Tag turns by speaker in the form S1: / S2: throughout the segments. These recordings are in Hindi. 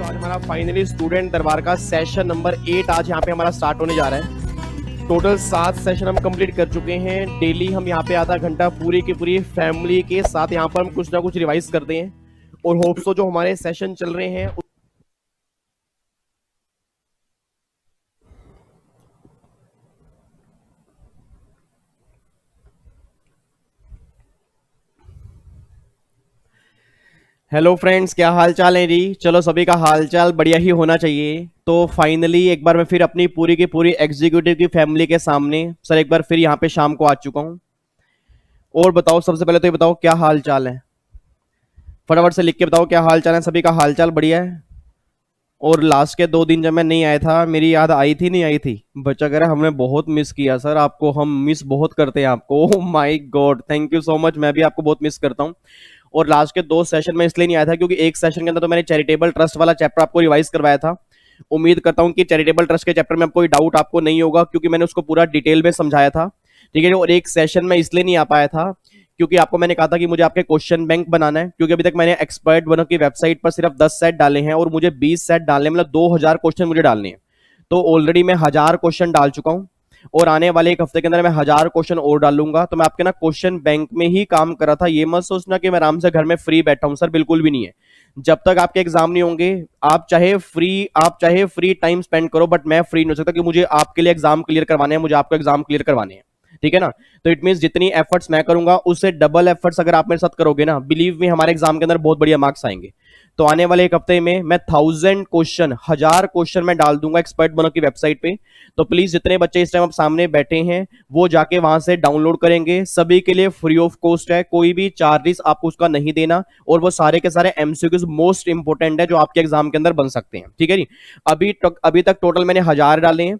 S1: आज हमारा फाइनली स्टूडेंट दरबार का सेशन नंबर 8 आज यहाँ पे हमारा स्टार्ट होने जा रहा है। टोटल 7 सेशन हम कंप्लीट कर चुके हैं। डेली हम यहाँ पे आधा घंटा पूरी की पूरी फैमिली के साथ यहाँ पर हम कुछ ना कुछ रिवाइज करते हैं और होप्स तो जो हमारे सेशन चल रहे हैं हेलो फ्रेंड्स, क्या हाल चाल है जी। चलो सभी का हाल चाल बढ़िया ही होना चाहिए। तो फाइनली एक बार मैं फिर अपनी पूरी की पूरी एग्जीक्यूटिव की फैमिली के सामने सर एक बार फिर यहाँ पे शाम को आ चुका हूँ। और बताओ, सबसे पहले तो ये बताओ क्या हाल चाल है, फटाफट से लिख के बताओ क्या हाल चाल है। सभी का हाल चाल बढ़िया है। और लास्ट के 2 दिन जब मैं नहीं आया था, मेरी याद आई थी नहीं आई थी? बच्चा कह रहा है हमने बहुत मिस किया सर आपको, हम मिस बहुत करते हैं आपको। Oh my God, thank you so much. मैं भी आपको बहुत मिस करता हूँ। और लास्ट के 2 सेशन में इसलिए नहीं आया था क्योंकि एक सेशन के अंदर तो मैंने चैरिटेबल ट्रस्ट वाला चैप्टर आपको रिवाइज करवाया था। उम्मीद करता हूं कि चैरिटेबल ट्रस्ट के चैप्टर में अब कोई डाउट आपको नहीं होगा क्योंकि मैंने उसको पूरा डिटेल में समझाया था। ठीक है। और एक सेशन में इसलिए नहीं आ पाया था क्योंकि आपको मैंने कहा था कि मुझे आपके क्वेश्चन बैंक बनाना है, क्योंकि अभी तक मैंने एक्सपर्ट बनो की वेबसाइट पर सिर्फ 10 सेट डाले हैं और मुझे 20 सेट डालने, मतलब 2000 क्वेश्चन मुझे डालने हैं। तो ऑलरेडी मैं 1000 क्वेश्चन डाल चुका हूं और आने वाले एक हफ्ते के अंदर मैं 1000 क्वेश्चन और डालूंगा। तो मैं आपके ना क्वेश्चन बैंक में ही काम कर रहा था। ये मत सोचना कि मैं आराम से घर में फ्री बैठा हूं सर, बिल्कुल भी नहीं है। जब तक आपके एग्जाम नहीं होंगे आप चाहे फ्री टाइम स्पेंड करो, बट मैं फ्री नहीं हो सकता कि मुझे आपके लिए एग्जाम क्लियर करवाने हैं, मुझे आपको एग्जाम क्लियर करवाने हैं। ठीक है ना। तो इट मीन जितनी एफर्ट्स मैं करूंगा उससे डबल एफर्ट्स अगर आप मेरे साथ करोगे ना, बिलीव मी हमारे एग्जाम के अंदर बहुत बढ़िया मार्क्स आएंगे। तो आने वाले एक हफ्ते में मैं 1000 क्वेश्चन मैं डाल दूंगा एक्सपर्ट बनो की वेबसाइट पे। तो प्लीज जितने बच्चे इस टाइम आप सामने बैठे हैं वो जाके वहां से डाउनलोड करेंगे। सभी के लिए फ्री ऑफ कॉस्ट है, कोई भी चार्जेस आपको उसका नहीं देना। और वो सारे के सारे एमसीक्यूज मोस्ट इंपोर्टेंट है जो आपके एग्जाम के अंदर बन सकते हैं। ठीक है जी। अभी तक टोटल मैंने 1000 डाले हैं।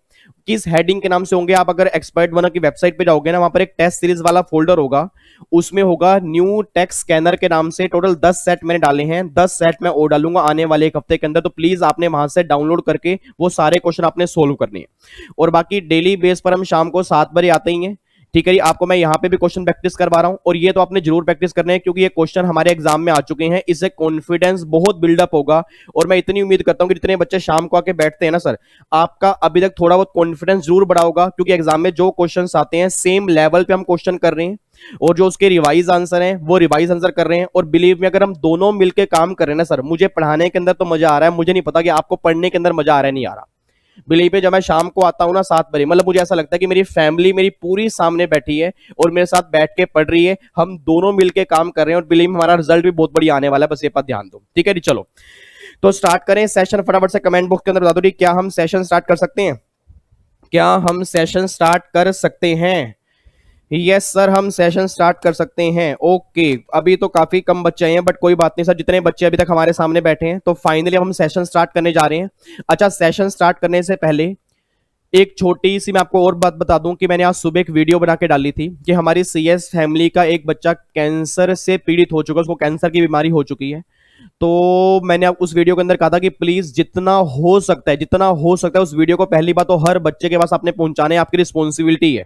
S1: किस हेडिंग के नाम से होंगे? आप अगर एक्सपर्ट बनो की वेबसाइट पे जाओगे ना, वहां पर एक टेस्ट सीरीज वाला फोल्डर होगा, उसमें होगा न्यू टेक्स्ट स्कैनर के नाम से। टोटल 10 सेट मैंने डाले हैं, 10 सेट मैं और डालूंगा आने वाले एक हफ्ते के अंदर। तो प्लीज आपने वहां से डाउनलोड करके वो सारे क्वेश्चन आपने सोल्व करने हैं। और बाकी डेली बेस पर हम शाम को 7 बजे आते ही हैं। ठीक है जी। आपको मैं यहाँ पे भी क्वेश्चन प्रैक्टिस करवा रहा हूँ और ये तो आपने जरूर प्रैक्टिस करने हैं क्योंकि ये क्वेश्चन हमारे एग्जाम में आ चुके हैं। इससे कॉन्फिडेंस बहुत बिल्डअप होगा। और मैं इतनी उम्मीद करता हूँ कि जितने बच्चे शाम को आके बैठते हैं ना सर, आपका अभी तक थोड़ा बहुत कॉन्फिडेंस जरूर बढ़ा होगा क्योंकि एग्जाम में जो क्वेश्चन आते हैं सेम लेवल पे हम क्वेश्चन कर रहे हैं और जो उसके रिवाइज आंसर हैं वो रिवाइज आंसर कर रहे हैं। और बिलीव में अगर हम दोनों मिलकर काम कर रहे हैं ना सर, मुझे पढ़ाने के अंदर तो मजा आ रहा है, मुझे नहीं पता कि आपको पढ़ने के अंदर मजा आ रहा है नहीं आ रहा। बिलीव पे जब मैं शाम को आता हूं ना 7 बजे, मतलब मुझे ऐसा लगता है कि मेरी फैमिली मेरी पूरी सामने बैठी है और मेरे साथ बैठ के पढ़ रही है। हम दोनों मिलके काम कर रहे हैं और बिलीव हमारा रिजल्ट भी बहुत बढ़िया आने वाला है, बस ये पर ध्यान दो। ठीक है जी। चलो तो स्टार्ट करें सेशन। फटाफट से कमेंट बॉक्स के अंदर बता दो क्या हम सेशन स्टार्ट कर सकते हैं? क्या हम सेशन स्टार्ट कर सकते हैं? यस सर, हम सेशन स्टार्ट कर सकते हैं। ओके, अभी तो काफी कम बच्चे हैं बट कोई बात नहीं सर, जितने बच्चे अभी तक हमारे सामने बैठे हैं तो फाइनली हम सेशन स्टार्ट करने जा रहे हैं। अच्छा, सेशन स्टार्ट करने से पहले एक छोटी सी मैं आपको और बात बता दूं कि मैंने आज सुबह एक वीडियो बना के डाली थी कि हमारी सीएस फैमिली का एक बच्चा कैंसर से पीड़ित हो चुका है, उसको कैंसर की बीमारी हो चुकी है। तो मैंने उस वीडियो के अंदर कहा था कि प्लीज जितना हो सकता है उस वीडियो को पहली बात तो हर बच्चे के पास आपने पहुंचाने आपकी रिस्पॉन्सिबिलिटी है।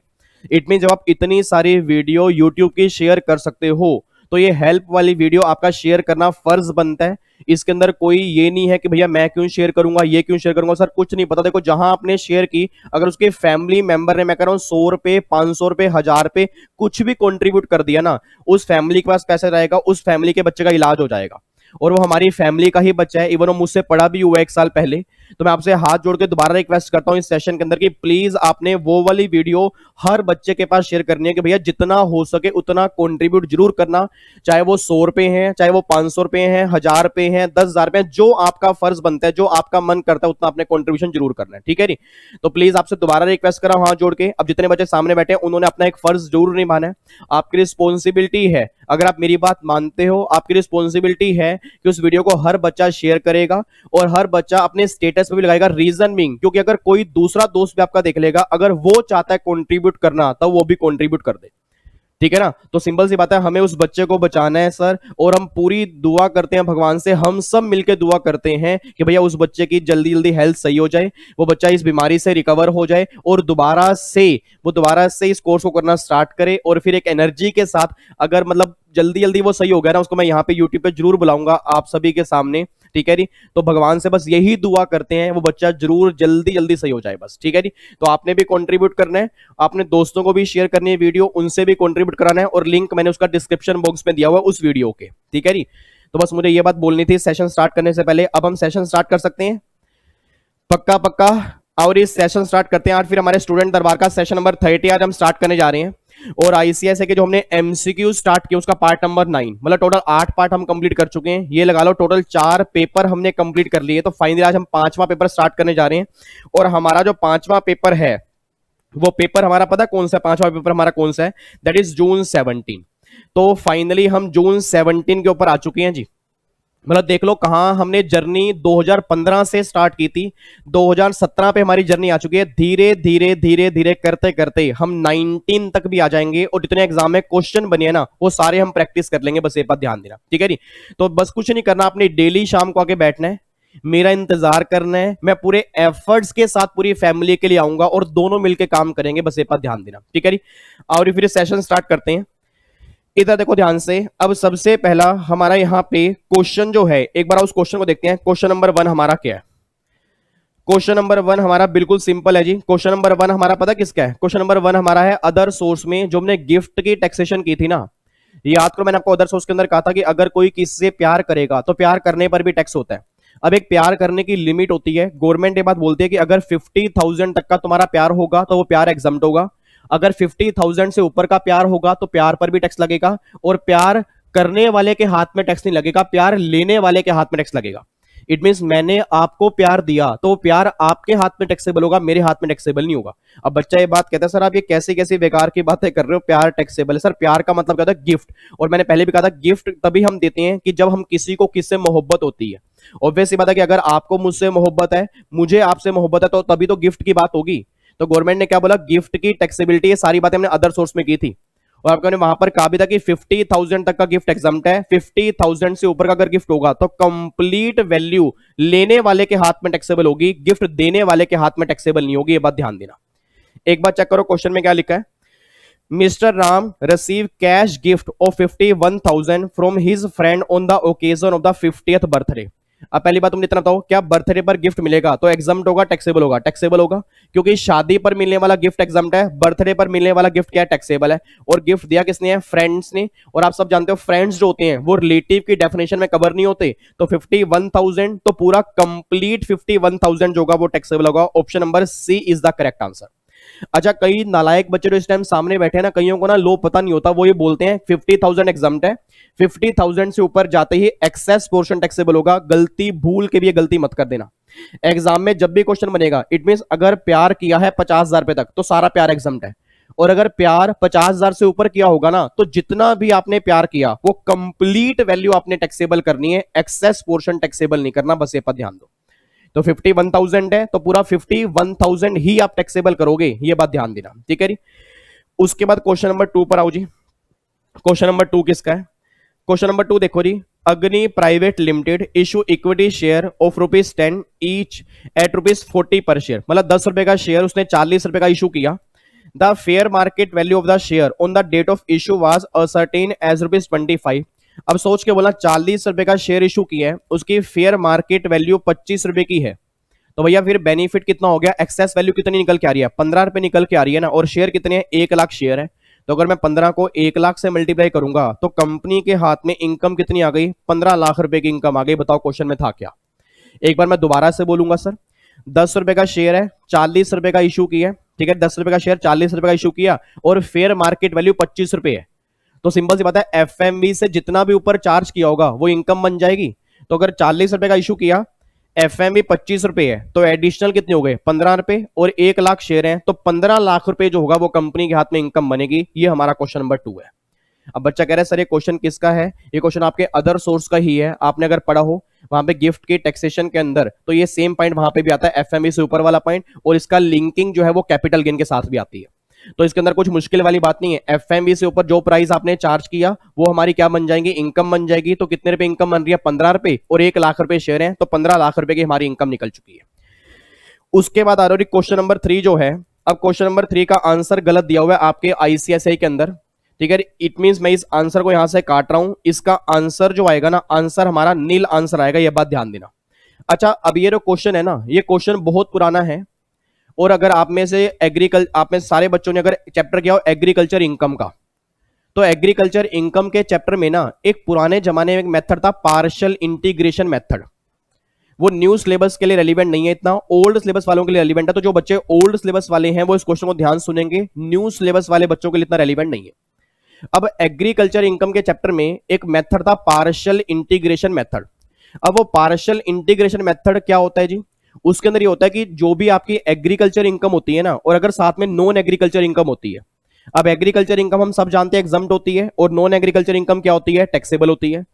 S1: इट मीन जब आप इतनी सारी वीडियो यूट्यूब की शेयर कर सकते हो तो ये हेल्प वाली वीडियो आपका शेयर करना फर्ज बनता है। इसके अंदर कोई ये नहीं है कि भैया मैं क्यों शेयर करूंगा, ये क्यों शेयर करूंगा। सर कुछ नहीं पता, देखो जहां आपने शेयर की, अगर उसके फैमिली मेंबर ने, मैं कह रहा हूं 100 रुपए 500 रुपए 1000 रुपए कुछ भी कंट्रीब्यूट कर दिया ना, उस फैमिली के पास पैसा रहेगा, उस फैमिली के बच्चे का इलाज हो जाएगा। और वो हमारी फैमिली का ही बच्चा है, इवन वो मुझसे पढ़ा भी हुआ 1 साल पहले। तो मैं आपसे हाथ जोड़ के दोबारा रिक्वेस्ट करता हूं इस सेशन के अंदर कि प्लीज आपने वो वाली वीडियो हर बच्चे के पास शेयर करनी है कि भैया जितना हो सके उतना कंट्रीब्यूट जरूर करना, चाहे वो 100 रुपए हैं, चाहे वो 500 रुपए हैं, 1000 रुपए हैं, 10,000 रुपए, जो आपका फर्ज बनता है, जो आपका मन करता है उतना आपने कंट्रीब्यूशन जरूर करना है। ठीक है जी। तो प्लीज आपसे दोबारा रिक्वेस्ट कर रहा हूं हाथ जोड़ के, अब जितने बच्चे सामने बैठे हैं उन्होंने अपना एक फर्ज जरूर निभाना है। आपकी रिस्पॉन्सिबिलिटी है, अगर आप मेरी बात मानते हो, आपकी रिस्पॉन्सिबिलिटी है कि उस वीडियो को हर बच्चा शेयर करेगा और हर बच्चा अपने स्टेटस पे भी लगाएगा। रीजन बीइंग, क्योंकि अगर कोई दूसरा दोस्त भी आपका देख लेगा, अगर वो चाहता है कंट्रीब्यूट करना तो वो भी कंट्रीब्यूट कर दे। ठीक है ना। तो सिंपल सी बात है, हमें उस बच्चे को बचाना है सर, और हम पूरी दुआ करते हैं भगवान से, हम सब मिलकर दुआ करते हैं कि भैया उस बच्चे की जल्दी जल्दी हेल्थ सही हो जाए, वो बच्चा इस बीमारी से रिकवर हो जाए और दोबारा से इस कोर्स को करना स्टार्ट करे। और फिर एक एनर्जी के साथ, अगर मतलब जल्दी जल्दी वो सही हो गया ना, उसको मैं यहाँ पे यूट्यूब पे जरूर बुलाऊंगा आप सभी के सामने, ठीक है जी। तो भगवान से बस यही दुआ करते हैं वो बच्चा जरूर जल्दी जल्दी सही हो जाए बस, ठीक है जी। तो आपने भी कंट्रीब्यूट करना है, आपने दोस्तों को भी शेयर करनी है वीडियो, उनसे भी कंट्रीब्यूट कराना है, और लिंक मैंने उसका डिस्क्रिप्शन बॉक्स में दिया हुआ है उस वीडियो के, ठीक है जी। तो बस मुझे ये बात बोलनी थी सेशन स्टार्ट करने से पहले। अब हम सेशन स्टार्ट कर सकते हैं, पक्का पक्का। और इस सेशन स्टार्ट करते हैं आज फिर हमारे स्टूडेंट दरबार का सेशन नंबर 30 आज हम स्टार्ट करने जा रहे हैं। और आईसीएसए के जो हमने एमसीक्यू स्टार्ट किया उसका पार्ट नंबर 9, मतलब टोटल 8 पार्ट हम कंप्लीट कर चुके हैं। ये लगा लो टोटल 4 पेपर हमने कंप्लीट कर लिए। तो फाइनली आज हम 5वां पेपर स्टार्ट करने जा रहे हैं। और हमारा जो 5वां पेपर है वो पेपर हमारा पता कौन सा है? 5वां पेपर हमारा कौन सा है? दैट इज जून 17। तो फाइनली हम जून 17 के ऊपर आ चुके हैं जी। मतलब देख लो कहां हमने जर्नी 2015 से स्टार्ट की थी, 2017 पे हमारी जर्नी आ चुकी है। धीरे धीरे धीरे धीरे करते करते हम 19 तक भी आ जाएंगे, और जितने एग्जाम में क्वेश्चन बने हैं ना वो सारे हम प्रैक्टिस कर लेंगे। बस ये बात ध्यान देना, ठीक है जी। तो बस कुछ नहीं करना, आपने डेली शाम को आके बैठना है, मेरा इंतजार करना है। मैं पूरे एफर्ट्स के साथ पूरी फैमिली के लिए आऊंगा और दोनों मिलकर काम करेंगे, बस ये बात ध्यान देना, ठीक है जी। और फिर सेशन स्टार्ट करते हैं। इधर देखो ध्यान से। अब सबसे पहला हमारा यहाँ पे क्वेश्चन जो है, एक बार उस क्वेश्चन को देखते हैं। क्वेश्चन नंबर 1 हमारा क्या है? क्वेश्चन नंबर 1 हमारा बिल्कुल सिंपल है जी। क्वेश्चन नंबर 1 हमारा पता किसका है? क्वेश्चन नंबर 1 हमारा है अदर सोर्स में जो हमने गिफ्ट की टैक्सेशन की थी ना, याद करो मैंने आपको अदर सोर्स के अंदर कहा था कि अगर कोई किसी से प्यार करेगा तो प्यार करने पर भी टैक्स होता है। अब एक प्यार करने की लिमिट होती है, गवर्नमेंट ये बात बोलती है कि अगर 50,000 तक का तुम्हारा प्यार होगा तो वो प्यार एग्जम्प्ट होगा। अगर 50,000 से ऊपर का प्यार होगा तो प्यार पर भी टैक्स लगेगा, और प्यार करने वाले के हाथ में टैक्स नहीं लगेगा, प्यार लेने वाले के हाथ में टैक्स लगेगा। इट मींस मैंने आपको प्यार दिया तो वो प्यार आपके हाथ में टैक्सेबल होगा, मेरे हाथ में टैक्सेबल नहीं होगा। अब बच्चा ये बात कहता है सर आप ये कैसी कैसी बेकार की बातें कर रहे हो, प्यार टैक्सेबल है। सर प्यार का मतलब क्या होता है? गिफ्ट। और मैंने पहले भी कहा था गिफ्ट तभी हम देते हैं कि जब हम किसी को किससे मोहब्बत होती है। ऑब्वियस सी बात है कि अगर आपको मुझसे मोहब्बत है, मुझे आपसे मोहब्बत है, तो तभी तो गिफ्ट की बात होगी। तो गवर्नमेंट ने क्या बोला? गिफ्ट की टैक्सेबिलिटी। ये सारी बातें हमने अदर सोर्स में की थी, और आपको वहां पर कहा भी था कि 50,000 तक का गिफ्ट एग्जम्प्ट है। 50,000 से ऊपर का अगर गिफ्ट होगा तो कंप्लीट वैल्यू लेने वाले के हाथ में टैक्सेबल होगी, गिफ्ट देने वाले के हाथ में टैक्सेबल नहीं होगी। ये बात ध्यान देना। एक बार चेक करो क्वेश्चन में क्या लिखा है। Mister Ram receive cash gift of 51,000 from his friend on the occasion of the 50th birthday. अब पहली बात तुम इतना बताओ, क्या बर्थडे पर गिफ्ट मिलेगा तो एग्जम्प्ट होगा, टैक्सेबल होगा? टैक्सेबल होगा, क्योंकि शादी पर मिलने वाला गिफ्ट एग्जम्प्ट है, बर्थडे पर मिलने वाला गिफ्ट क्या है? टैक्सेबल है। और गिफ्ट दिया किसने है? फ्रेंड्स ने। और आप सब जानते हो फ्रेंड्स जो होते हैं वो रिलेटिव की डेफिनेशन में कवर नहीं होते। तो 51,000 तो पूरा कंप्लीट 51,000 जो होगा वो टैक्सेबल होगा। Option number C is the correct answer. अच्छा, कई नालायक बच्चे जो इस टाइम सामने बैठे हैं ना, कईयों को ना लो पता नहीं होता, वो ये बोलते हैं 50,000 एग्जम्प्ट है, 50,000 से ऊपर जाते ही एक्सेस पोर्शन टैक्सेबल होगा। गलती, भूल के भी ये गलती मत कर देना। एग्जाम में जब भी क्वेश्चन बनेगा, इट मींस अगर प्यार किया है 50,000 रुपए तक तो सारा प्यार एग्जम्प्ट है, और अगर प्यार 50,000 से ऊपर किया होगा ना तो जितना भी आपने प्यार किया वो कंप्लीट वैल्यू आपने टैक्सेबल करनी है, एक्सेस पोर्शन टैक्सेबल नहीं करना, बस ये पर ध्यान दो। तो 51,000 है तो पूरा 51,000 ही आप टैक्सेबल करोगे, ये बात ध्यान देना, ठीक है जी। उसके बाद क्वेश्चन नंबर 2 पर आओ जी। क्वेश्चन नंबर 2 किसका है? क्वेश्चन नंबर 2 देखो जी। अग्नि private limited issue equity share of ₹10 each eight ₹40 पर शेयर, मतलब 10 रुपए का शेयर उसने 40 रुपए का इशू किया। The fair market value of the share on the date of issue was ascertain as ₹25। अब सोच के बोला 40 रुपए का शेयर इशू किया है, उसकी फेयर मार्केट वैल्यू 25 रुपए की है, तो भैया फिर बेनिफिट कितना हो गया? एक्सेस वैल्यू कितनी निकल के आ रही है? 15 रुपए निकल के आ रही है ना। और शेयर कितने हैं? 1 लाख शेयर है। तो अगर मैं 15 को 1 लाख से मल्टीप्लाई करूंगा तो कंपनी के हाथ में इनकम कितनी आ गई? 15 लाख रुपए की इनकम आ गई। बताओ क्वेश्चन में था क्या? एक बार मैं दोबारा से बोलूंगा सर। 10 रुपए का शेयर है, 40 रुपए का इशू किया, ठीक है, 10 रुपए का शेयर 40 रुपए का इशू किया, और फेयर मार्केट वैल्यू 25 रुपए है। तो सिंपल सी बात है, एफएमवी से जितना भी ऊपर चार्ज किया होगा वो इनकम बन जाएगी। तो अगर 40 रुपए का इशू किया, एफएमवी 25 रुपए है, तो एडिशनल कितने हो गए? 15 रुपए, और 1 लाख शेयर है तो 15 लाख रुपए जो होगा वो कंपनी के हाथ में इनकम बनेगी। ये हमारा क्वेश्चन नंबर 2 है। अब बच्चा कह रहा है सर ये क्वेश्चन किसका है? ये क्वेश्चन आपके अदर सोर्स का ही है। आपने अगर पढ़ा हो वहां पे गिफ्ट के टैक्सेशन के अंदर, तो ये सेम पॉइंट वहां पे भी आता है, एफएमवी से ऊपर वाला पॉइंट, और इसका लिंकिंग जो है वो कैपिटल गेन के साथ भी आती है। तो इसके अंदर कुछ मुश्किल वाली बात नहीं है। एफएमवी से ऊपर जो प्राइस आपने चार्ज किया वो हमारी क्या बन जाएंगी? इनकम बन जाएगी। तो कितने रुपए इनकम बन रही है? 15 रुपए, और 1 लाख रुपए शेयर है तो 15 लाख रुपए की हमारी इनकम निकल चुकी है। उसके बाद आ रहा क्वेश्चन नंबर 3 जो है। अब क्वेश्चन नंबर 3 का आंसर गलत दिया हुआ है आपके आईसीएसआई के अंदर, ठीक है, इट मींस मैं इस आंसर को यहां से काट रहा हूं, इसका आंसर जो आएगा ना, आंसर हमारा नील आंसर आएगा, यह बात ध्यान देना। अच्छा, अब ये जो क्वेश्चन है ना, ये क्वेश्चन बहुत पुराना है, और अगर आप में से आप में सारे बच्चों ने अगर चैप्टर किया हो एग्रीकल्चर इनकम का, तो एग्रीकल्चर इनकम के चैप्टर में ना एक पुराने जमाने में एक मेथड था, पार्शियल इंटीग्रेशन मेथड। वो न्यू सिलेबस के लिए रेलिवेंट नहीं है इतना, ओल्ड सिलेबस वालों के लिए रेलिवेंट है। तो जो बच्चे ओल्ड सिलेबस वाले हैं वो इस क्वेश्चन को ध्यान सुनेंगे, न्यू सिलेबस वाले बच्चों के लिए इतना रेलिवेंट नहीं है। अब एग्रीकल्चर इनकम के चैप्टर में एक मेथड था, पार्शियल इंटीग्रेशन मेथड। अब वो पार्शियल इंटीग्रेशन मेथड क्या होता है जी? उसके अंदर ये होता है कि जो भी आपकी एग्रीकल्चर इनकम होती है ना, और अगर साथ में नॉन एग्रीकल्चर इनकम होती है, अब एग्रीकल्चर इनकम हम सब जानते हैं एग्जम्प्ट होती है, और नॉन एग्रीकल्चर इनकम क्या होती है? टैक्सेबल होती है।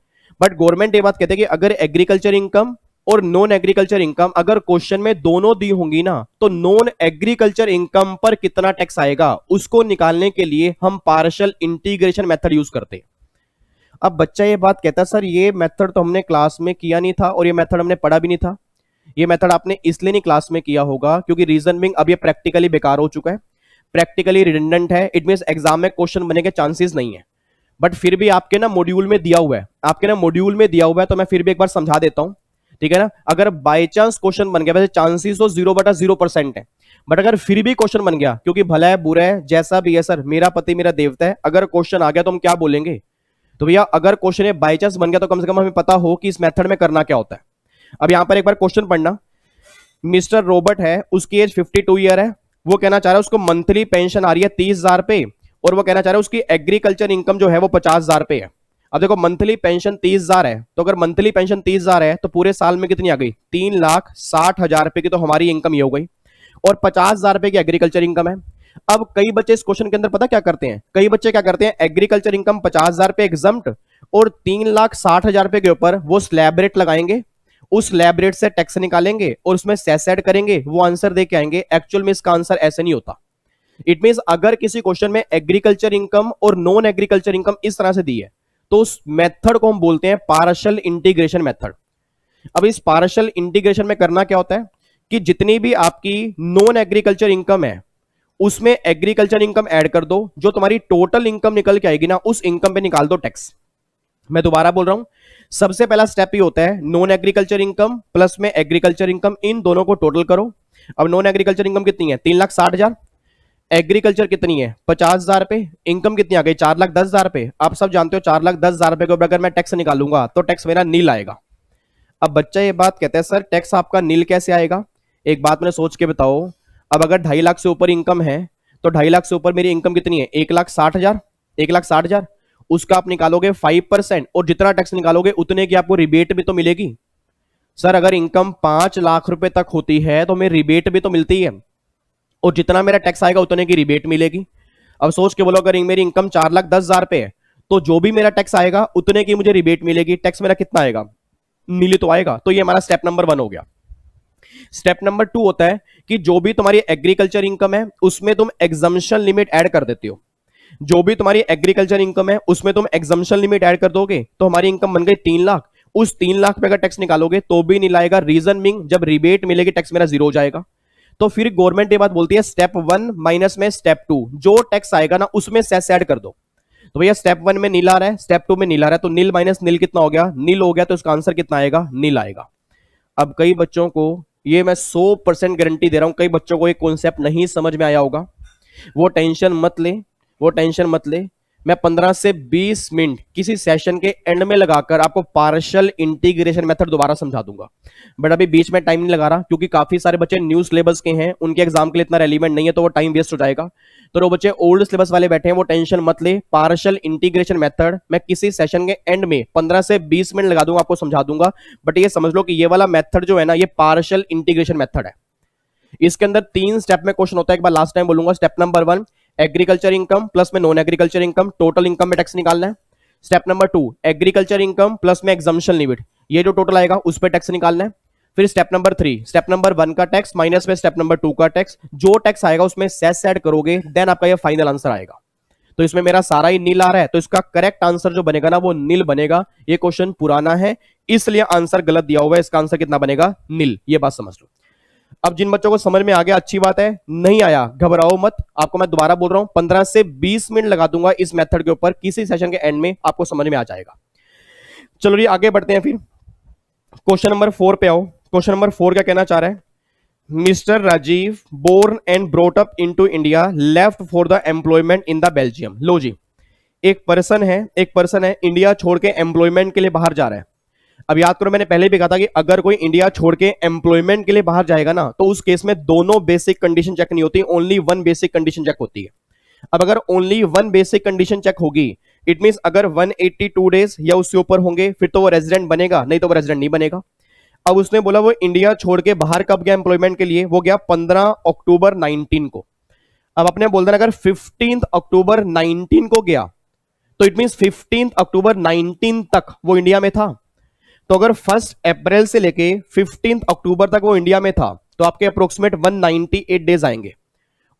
S1: बट गवर्नमेंट ये बात कहते हैं कि अगर एग्रीकल्चर इनकम और नॉन एग्रीकल्चर इनकम अगर क्वेश्चन में दोनों दी होंगी ना, तो नॉन एग्रीकल्चर इनकम पर कितना टैक्स आएगा उसको निकालने के लिए हम पार्शियल इंटीग्रेशन मेथड यूज करते हैं। अब बच्चा ये बात कहता है, सर ये मेथड तो हमने क्लास में किया नहीं था, और ये मेथड हमने पढ़ा भी नहीं था। ये मेथड आपने इसलिए नहीं क्लास में किया होगा क्योंकि रीजन बिंग अब ये प्रैक्टिकली बेकार हो चुका है, प्रैक्टिकली रिडंडेंट है। इट मींस एग्जाम में क्वेश्चन बनने के चांसेस नहीं है। बट फिर भी आपके ना मॉड्यूल में दिया हुआ है, आपके ना मॉड्यूल में दिया हुआ है, तो मैं फिर भी एक बार समझा देता हूं, ठीक है ना। अगर बाय चांस क्वेश्चन बन गया, वैसे चांसेस तो 0/0% है, बट अगर फिर भी क्वेश्चन बन गया, क्योंकि भला है बुरा है जैसा भी है सर, मेरा पति मेरा देवता है, अगर क्वेश्चन आ गया तो हम क्या बोलेंगे? तो भैया अगर क्वेश्चन है बाय चांस बन गया तो कम से कम हमें पता हो कि इस मेथड में करना क्या होता है। अब यहां पर एक बार क्वेश्चन पढ़ना। मिस्टर रॉबर्ट है, उसकी एज 52 ईयर है, वो कहना चाह रहा है उसको मंथली पेंशन आ रही है 30,000 पे, और वो कहना चाह रहा है उसकी एग्रीकल्चर इनकम जो है वो 50,000 पे है। अब देखो मंथली पेंशन 30,000 है, तो अगर मंथली पेंशन 30,000 है तो पूरे साल में कितनी आ गई? 3,60,000 रुपए की तो हमारी इनकम ये हो गई, और 50,000 रुपए की एग्रीकल्चर इनकम है। अब कई बच्चे इस क्वेश्चन के अंदर पता क्या करते हैं, कई बच्चे क्या करते हैं, एग्रीकल्चर इनकम 50,000 रुपए एग्जम्प्ट, और 3,60,000 रुपए के ऊपर वो स्लैब रेट लगाएंगे, उस स्लैब रेट से टैक्स निकालेंगे और उसमें सेस ऐड करेंगे, वो आंसर दे के आएंगे। एक्चुअल में इसका आंसर ऐसे नहीं होता। इट मींस अगर किसी क्वेश्चन में एग्रीकल्चर इनकम और नॉन एग्रीकल्चर इनकम इस तरह से दी है, तो उस मेथड को हम बोलते हैं पार्शियल इंटीग्रेशन मेथड। अब इस पार्शियल इंटीग्रेशन में करना क्या होता है कि जितनी भी आपकी नॉन एग्रीकल्चर इनकम है उसमें एग्रीकल्चर इनकम ऐड कर दो, जो तुम्हारी टोटल इनकम निकल के आएगी ना, उस इनकम पे निकाल दो टैक्स। मैं दोबारा बोल रहा हूं, सबसे पहला स्टेप ही होता है नॉन एग्रीकल्चर इनकम प्लस में एग्रीकल्चर इनकम, इन दोनों को टोटल करो। अब नॉन एग्रीकल्चर इनकम कितनी है? 3,60,000। एग्रीकल्चर कितनी है? 50,000 रुपए। इनकम कितनी आ गई? 4,10,000 रुपए। आप सब जानते हो 4,10,000 रुपए को अगर मैं टैक्स निकालूंगा तो टैक्स मेरा नील आएगा। अब बच्चा ये बात कहता है, सर टैक्स आपका नील कैसे आएगा? एक बात मैंने सोच के बताओ, अब अगर 2.5 लाख से ऊपर इनकम है, तो 2.5 लाख से ऊपर मेरी इनकम कितनी है? 1,60,000। 1,60,000 उसका आप निकालोगे 5%, और जितना टैक्स निकालोगे उतने की आपको रिबेट भी तो मिलेगी। सर अगर इनकम 5 लाख रुपए तक होती है तो मेरी रिबेट भी तो मिलती है, और जितना मेरा टैक्स आएगा उतने की रिबेट मिलेगी। अब सोच के बोलो, अगर मेरी इनकम 4,10,000 रुपए है तो जो भी मेरा टैक्स आएगा उतने की मुझे रिबेट मिलेगी। टैक्स मेरा कितना आएगा? नील तो आएगा। तो ये हमारा स्टेप नंबर 1 हो गया। स्टेप नंबर 2 होता है कि जो भी तुम्हारी एग्रीकल्चर इनकम है उसमें तुम एग्जम्पशन लिमिट ऐड कर देते हो। जो भी तुम्हारी एग्रीकल्चर इनकम है उसमें तुम एग्जम्पशन लिमिट ऐड कर दोगे, तो हमारी इनकम बन गई 3 लाख। उस 3 लाख पे अगर टैक्स निकालोगे तो भी नहीं लाएगा। रीजन बिंग जब रिबेट मिलेगी टैक्स मेरा 0 हो जाएगा। तो फिर गवर्नमेंट ये बात बोलती है स्टेप 1 माइनस में स्टेप 2, जो टैक्स आएगा ना उसमें सेस ऐड कर दो। तो भैया स्टेप 1 में नील आ रहा है, स्टेप 2 में नील आ रहा है, तो नील माइनस नील कितना हो गया? नील हो गया। तो इसका आंसर कितना आएगा? नील आएगा। अब कई बच्चों को, ये मैं 100% गारंटी दे रहा हूं, कई बच्चों को ये कॉन्सेप्ट नहीं समझ में आया होगा। वो टेंशन मत ले, वो टेंशन मत ले। मैं 15 से 20 मिनट किसी सेशन के एंड में लगाकर आपको पार्शियल इंटीग्रेशन मेथड दोबारा समझा दूंगा। बट अभी बीच में टाइम नहीं लगा रहा, क्योंकि काफी सारे बच्चे न्यू सिलेबस के हैं, उनके एग्जाम के लिए इतना रेलिवेंट नहीं है, तो वो टाइम वेस्ट हो जाएगा। तो वो बच्चे ओल्ड सिलेबस वाले बैठे हैं वो टेंशन मत ले। पार्शियल इंटीग्रेशन मेथड मैं किसी सेशन के एंड में 15 से 20 मिनट लगा दूंगा, आपको समझा दूंगा। बट ये समझ लो कि ये वाला मेथड जो है ना, ये पार्शियल इंटीग्रेशन मेथड है। इसके अंदर 3 स्टेप में क्वेश्चन होता है, एक बार लास्ट टाइम बोलूंगा। Step number 1 agriculture income plus में non agriculture income, total income में टैक्स निकालना है। Step number 2 agriculture income plus में एग्जम्पशन लिमिट, ये जो टोटल आएगा उस पर टैक्स निकालना है। फिर स्टेप नंबर 3, स्टेप नंबर 1 का टैक्स माइनस में स्टेप नंबर 2 का टैक्स, जो टैक्स आएगा उसमें सेस ऐड करोगे, देन आपका ये फाइनल आंसर आएगा। तो इसमें मेरा सारा ही नील आ रहा है, तो इसका करेक्ट आंसर जो बनेगा ना वो नील बनेगा। ये क्वेश्चन पुराना है इसलिए आंसर गलत दिया हुआ है, इसका आंसर कितना बनेगा? नील। ये बात समझ लो। अब जिन बच्चों को समझ में आ गया अच्छी बात है, नहीं आया घबराओ मत, आपको मैं दोबारा बोल रहा हूं 15 से 20 मिनट लगा दूंगा इस मेथड के ऊपर, किसी सेशन के एंड में आपको समझ में आ जाएगा। चलो जी आगे बढ़ते हैं फिर क्वेश्चन नंबर 4 पे आओ। क्वेश्चन नंबर 4 क्या कहना चाह रहा है, Mister Rajiv born and brought up into India left for the employment in the Belgium. लो जी, एक पर्सन है इंडिया छोड़ के एम्प्लॉयमेंट के लिए बाहर जा रहा है। अब याद करो मैंने पहले भी कहा था कि अगर कोई इंडिया छोड़ के एम्प्लॉयमेंट के लिए बाहर जाएगा ना, तो उस केस में दोनों बेसिक कंडीशन चेक नहीं होती, only one basic condition check होती है। अब अगर only one basic condition check होगी, इट मींस अगर 182 डेज या उससे ऊपर होंगे फिर तो वो रेजिडेंट बनेगा, नहीं तो वो रेजिडेंट नहीं बनेगा। अब उसने बोला वो इंडिया छोड़ के बाहर कब गया एम्प्लॉयमेंट के लिए, वो गया 15 अक्टूबर 19 को। अब अपने बोल देना अगर 15 अक्टूबर 19 को गया तो इट मींस 15 अक्टूबर 19 तक वो इंडिया में था। तो अगर 1 अप्रैल से लेके 15 अक्टूबर तक वो इंडिया में था तो आपके अप्रोक्सीमेट 198 डेज आएंगे,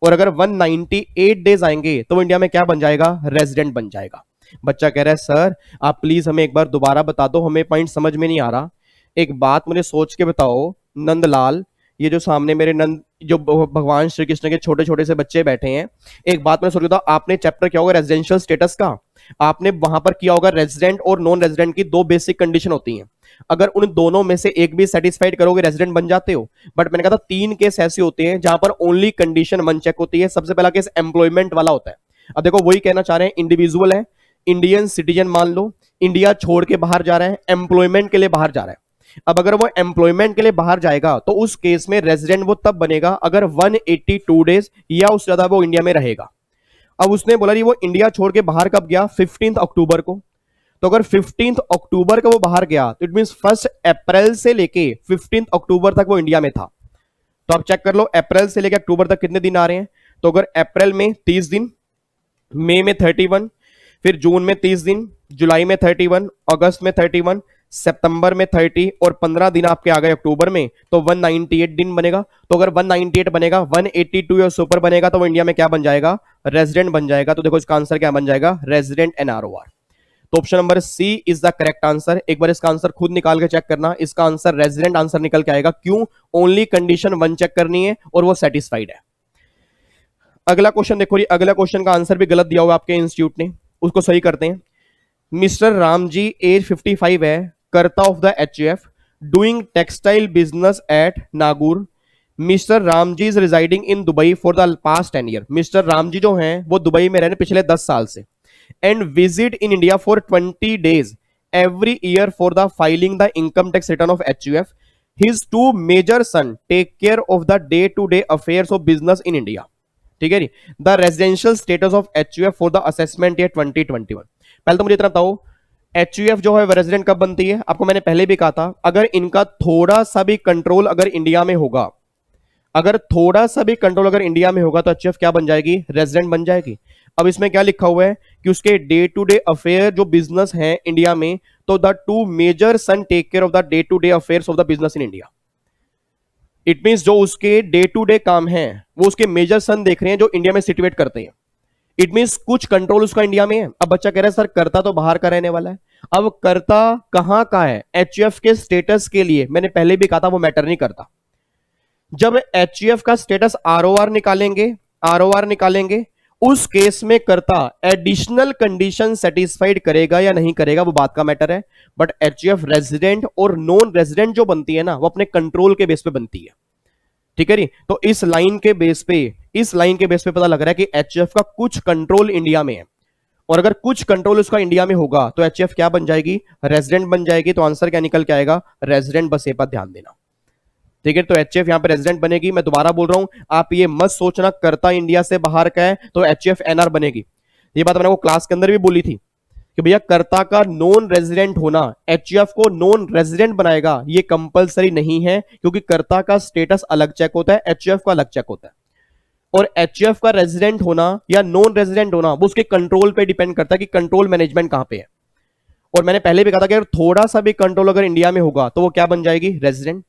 S1: और अगर 198 डेज आएंगे तो वो इंडिया में क्या बन जाएगा, रेजिडेंट बन जाएगा। बच्चा कह रहा है सर आप प्लीज हमें एक बार दोबारा बता दो, हमें पॉइंट समझ में नहीं आ रहा। एक बात मुझे सोच के बताओ नंदलाल, ये जो सामने मेरे नंद जो भगवान श्री कृष्ण के छोटे छोटे से बच्चे बैठे हैं, एक बात मैं सोच रहा था, आपने चैप्टर किया होगा रेजिडेंशियल स्टेटस का, आपने वहां पर किया होगा रेजिडेंट और नॉन रेजिडेंट की दो बेसिक कंडीशन होती हैं, अगर उन दोनों में से एक भी सेटिस्फाइड करोगे रेजिडेंट बन जाते हो। बट मैंने कहा था 3 केस ऐसे होते हैं जहां पर ओनली कंडीशन वन चेक होती है। सबसे पहला केस एम्प्लॉयमेंट वाला होता है। अब देखो वही कहना चाह रहे हैं, इंडिविजुअल है, इंडियन सिटीजन मान लो, इंडिया छोड़ के बाहर जा रहा है, एम्प्लॉयमेंट के लिए बाहर जा रहा है। अब अगर वो एम्प्लॉयमेंट के लिए बाहर जाएगा तो उस केस में रेजिडेंट वो तब बनेगा अगर 182 डेज या उससे ज्यादा वो इंडिया में रहेगा। अब उसने बोला जी वो इंडिया छोड़ के बाहर कब गया, 15 अक्टूबर को। तो अगर 15 अक्टूबर को वो बाहर गया तो इट मींस 1 अप्रैल से लेके 15 अक्टूबर तक वो इंडिया में था। तो आप चेक कर लो अप्रैल से लेके अक्टूबर तक कितने दिन आ रहे हैं। तो अगर अप्रैल में 30 दिन, मई में 31, फिर जून में 30 दिन, जुलाई में 31, अगस्त में 31, सितंबर में 30 और 15 दिन आपके आ गए अक्टूबर में, तो 198 दिन बनेगा। तो अगर 198 बनेगा, 182 या सुपर बनेगा तो वो इंडिया में क्या बन जाएगा, रेजिडेंट बन जाएगा। तो देखो इसका आंसर क्या बन जाएगा, रेजिडेंट एनआरओआर। तो option number C is the correct answer. एक बार इसका आंसर खुद निकाल के चेक करना, इसका आंसर रेजिडेंट आंसर निकल के आएगा। क्यों, ओनली कंडीशन वन चेक करनी है और वो सेटिस्फाइड है। अगला क्वेश्चन देखो, ये अगला क्वेश्चन का आंसर भी गलत दिया हुआ आपके इंस्टीट्यूट ने, उसको सही करते हैं। मिस्टर रामजी एज 55 है, कर्ता of the HUF, doing textile business at Nagaur. Mister Ramji is residing in Dubai for the past 10 year. Mister Ramji जो हैं वो दुबई में रहने पिछले 10 साल से, and visit in India for 20 days every year for the filing the income tax return of HUF. His two major son take care of the day-to-day affairs of business in India. ठीक है जी। The residential status of HUF for the assessment year 2021। पहले तो मुझे इतना बताओ HUF जो है रेजिडेंट कब बनती है। आपको मैंने पहले भी कहा था अगर इनका थोड़ा सा भी कंट्रोल अगर इंडिया में होगा, अगर थोड़ा सा भी कंट्रोल अगर इंडिया में होगा तो HUF क्या बन जाएगी, रेजिडेंट बन जाएगी। अब इसमें क्या लिखा हुआ है कि उसके डे टू डे अफेयर जो बिजनेस है इंडिया में, तो the two major son take care of the day to day affairs of the business in India. It means जो उसके डे टू डे काम है वो उसके मेजर सन देख रहे हैं जो इंडिया में सिचुएट करते हैं। इट मींस कुछ कंट्रोल उसका इंडिया में है। अब बच्चा कह रहा है सर करता तो बाहर का रहने वाला है। अब करता कहां का है, HUF के स्टेटस के लिए मैंने पहले भी कहा था वो मैटर नहीं करता। जब HUF का स्टेटस आरओआर निकालेंगे उस केस में करता एडिशनल कंडीशन सेटिस्फाइड करेगा या नहीं करेगा वो बात का मैटर है। बट HUF रेजिडेंट और नॉन रेजिडेंट जो बनती है ना वो अपने कंट्रोल के बेस पे बनती है। ठीक है जी। तो इस लाइन के बेस पे पता लग रहा है कि HUF का कुछ कंट्रोल इंडिया में है, और अगर कुछ कंट्रोल उसका इंडिया में होगा तो HUF क्या बन जाएगी, रेजिडेंट बन जाएगी। तो आंसर क्या निकल के आएगा, रेजिडेंट। बस ये पर ध्यान देना। ठीक है, तो HUF यहां पे रेजिडेंट बनेगी। मैं दोबारा बोल रहा हूं, आप ये मत सोचना करता इंडिया से बाहर का है तो HUF NR बनेगी। ये बात मैंने वो क्लास के अंदर भी बोली थी कि भैया करता का नॉन रेजिडेंट होना HUF को नॉन रेजिडेंट बनाएगा, ये कंपलसरी नहीं है, क्योंकि करता का स्टेटस अलग चेक होता है, HUF का अलग चेक होता है। और HUF का रेजिडेंट होना या नॉन रेजिडेंट होना वो उसके कंट्रोल पे डिपेंड करता है कि कंट्रोल मैनेजमेंट कहां पे है। और मैंने पहले भी कहा था कि अगर थोड़ा सा भी कंट्रोल अगर इंडिया में होगा तो वो क्या बन जाएगी, रेजिडेंट।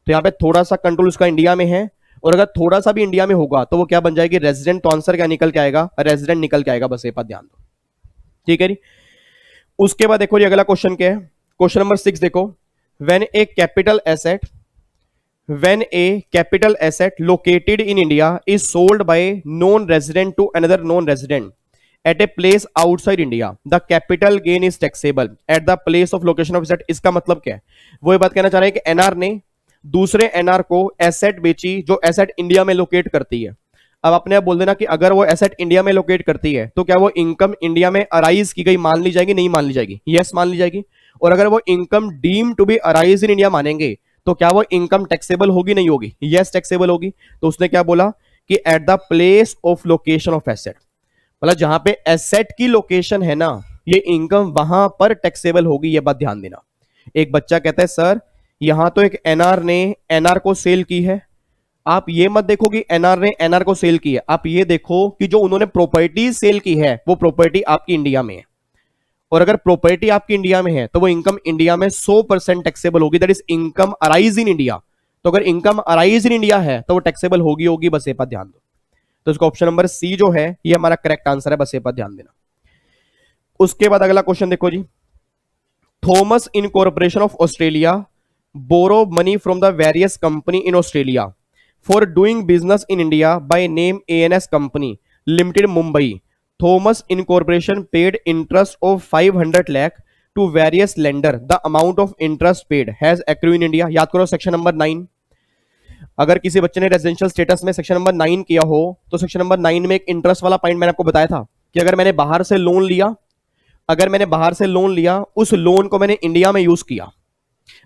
S1: तो यहां पे थोड़ा सा कंट्रोल उसका इंडिया में है, और अगर थोड़ा सा भी इंडिया में होगा तो वो क्या बन जाएगी, रेजिडेंट। तो आंसर क्या निकल के आएगा, रेजिडेंट निकल के आएगा। बस ये बात ध्यान दो। ठीक है जी। उसके बाद देखो ये अगला क्वेश्चन क्या है, क्वेश्चन नंबर 6 देखो। When A capital asset when a capital asset located in India is sold by non-resident to another non-resident at a place outside India, the capital gain is taxable at the place of location of asset। इसका मतलब क्या है? वो ये बात कहना चाह रहे हैं कि एनआर ने दूसरे एनआर को एसेट बेची जो एसेट इंडिया में लोकेट करती है। अब अपने आप बोल देना कि अगर वो एसेट इंडिया में लोकेट करती है तो क्या वो इनकम इंडिया में अराइज की गई मान ली जाएगी, नहीं मान ली जाएगी? यस मान ली जाएगी। और अगर वो income deem to be arise in India मानेंगे तो क्या वो इनकम टैक्सेबल होगी, नहीं होगी? यस टैक्सेबल होगी। तो उसने क्या बोला कि at the place of location of asset, मतलब जहां पे एसेट की लोकेशन है ना, ये इनकम वहां पर टैक्सेबल होगी। ये बात ध्यान देना। एक बच्चा कहता है सर यहां तो एक एनआर ने एनआर को सेल की है। आप ये मत देखो कि एनआर ने एनआर को सेल की है, आप ये देखो कि जो उन्होंने प्रॉपर्टी सेल की है वो प्रॉपर्टी आपकी इंडिया में है। और अगर प्रॉपर्टी आपकी इंडिया में है तो वो इनकम इंडिया में 100% टैक्सेबल होगी, that is income arise in India. तो अगर इनकम अराइज इन इंडिया है तो वो टैक्सेबल होगी होगी, बस ये बात ध्यान दो। तो इसका ऑप्शन नंबर सी जो है ये हमारा करेक्ट आंसर है, बस ये बात ध्यान देना। उसके बाद अगला क्वेश्चन देखो जी, Thomas incorporation of Australia borrow money from the various company in Australia for doing business in India by name ANS company limited Mumbai. Thomas incorporation paid interest of 500 lakh to various lender, the amount of interest paid has accrue in India. याद करो सेक्शन नंबर 9। अगर किसी बच्चे ने रेजिडेंशियल स्टेटस में सेक्शन नंबर 9 किया हो तो सेक्शन नंबर 9 में एक इंटरेस्ट वाला पॉइंट मैंने आपको बताया था कि अगर मैंने बाहर से लोन लिया, अगर मैंने बाहर से लोन लिया, उस लोन को मैंने इंडिया में यूज किया,